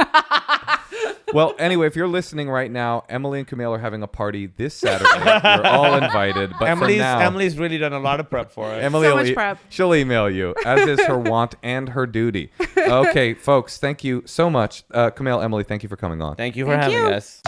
A: Well, anyway, if you're listening right now, Emily and Kumail are having a party this Saturday. You're all invited. But
C: Emily's really done a lot of prep for us.
A: Emily
D: so much prep.
A: She'll email you, as is her want and her duty. Okay, folks, thank you so much. Kumail, Emily, thank you for coming on.
C: Thank you for having us.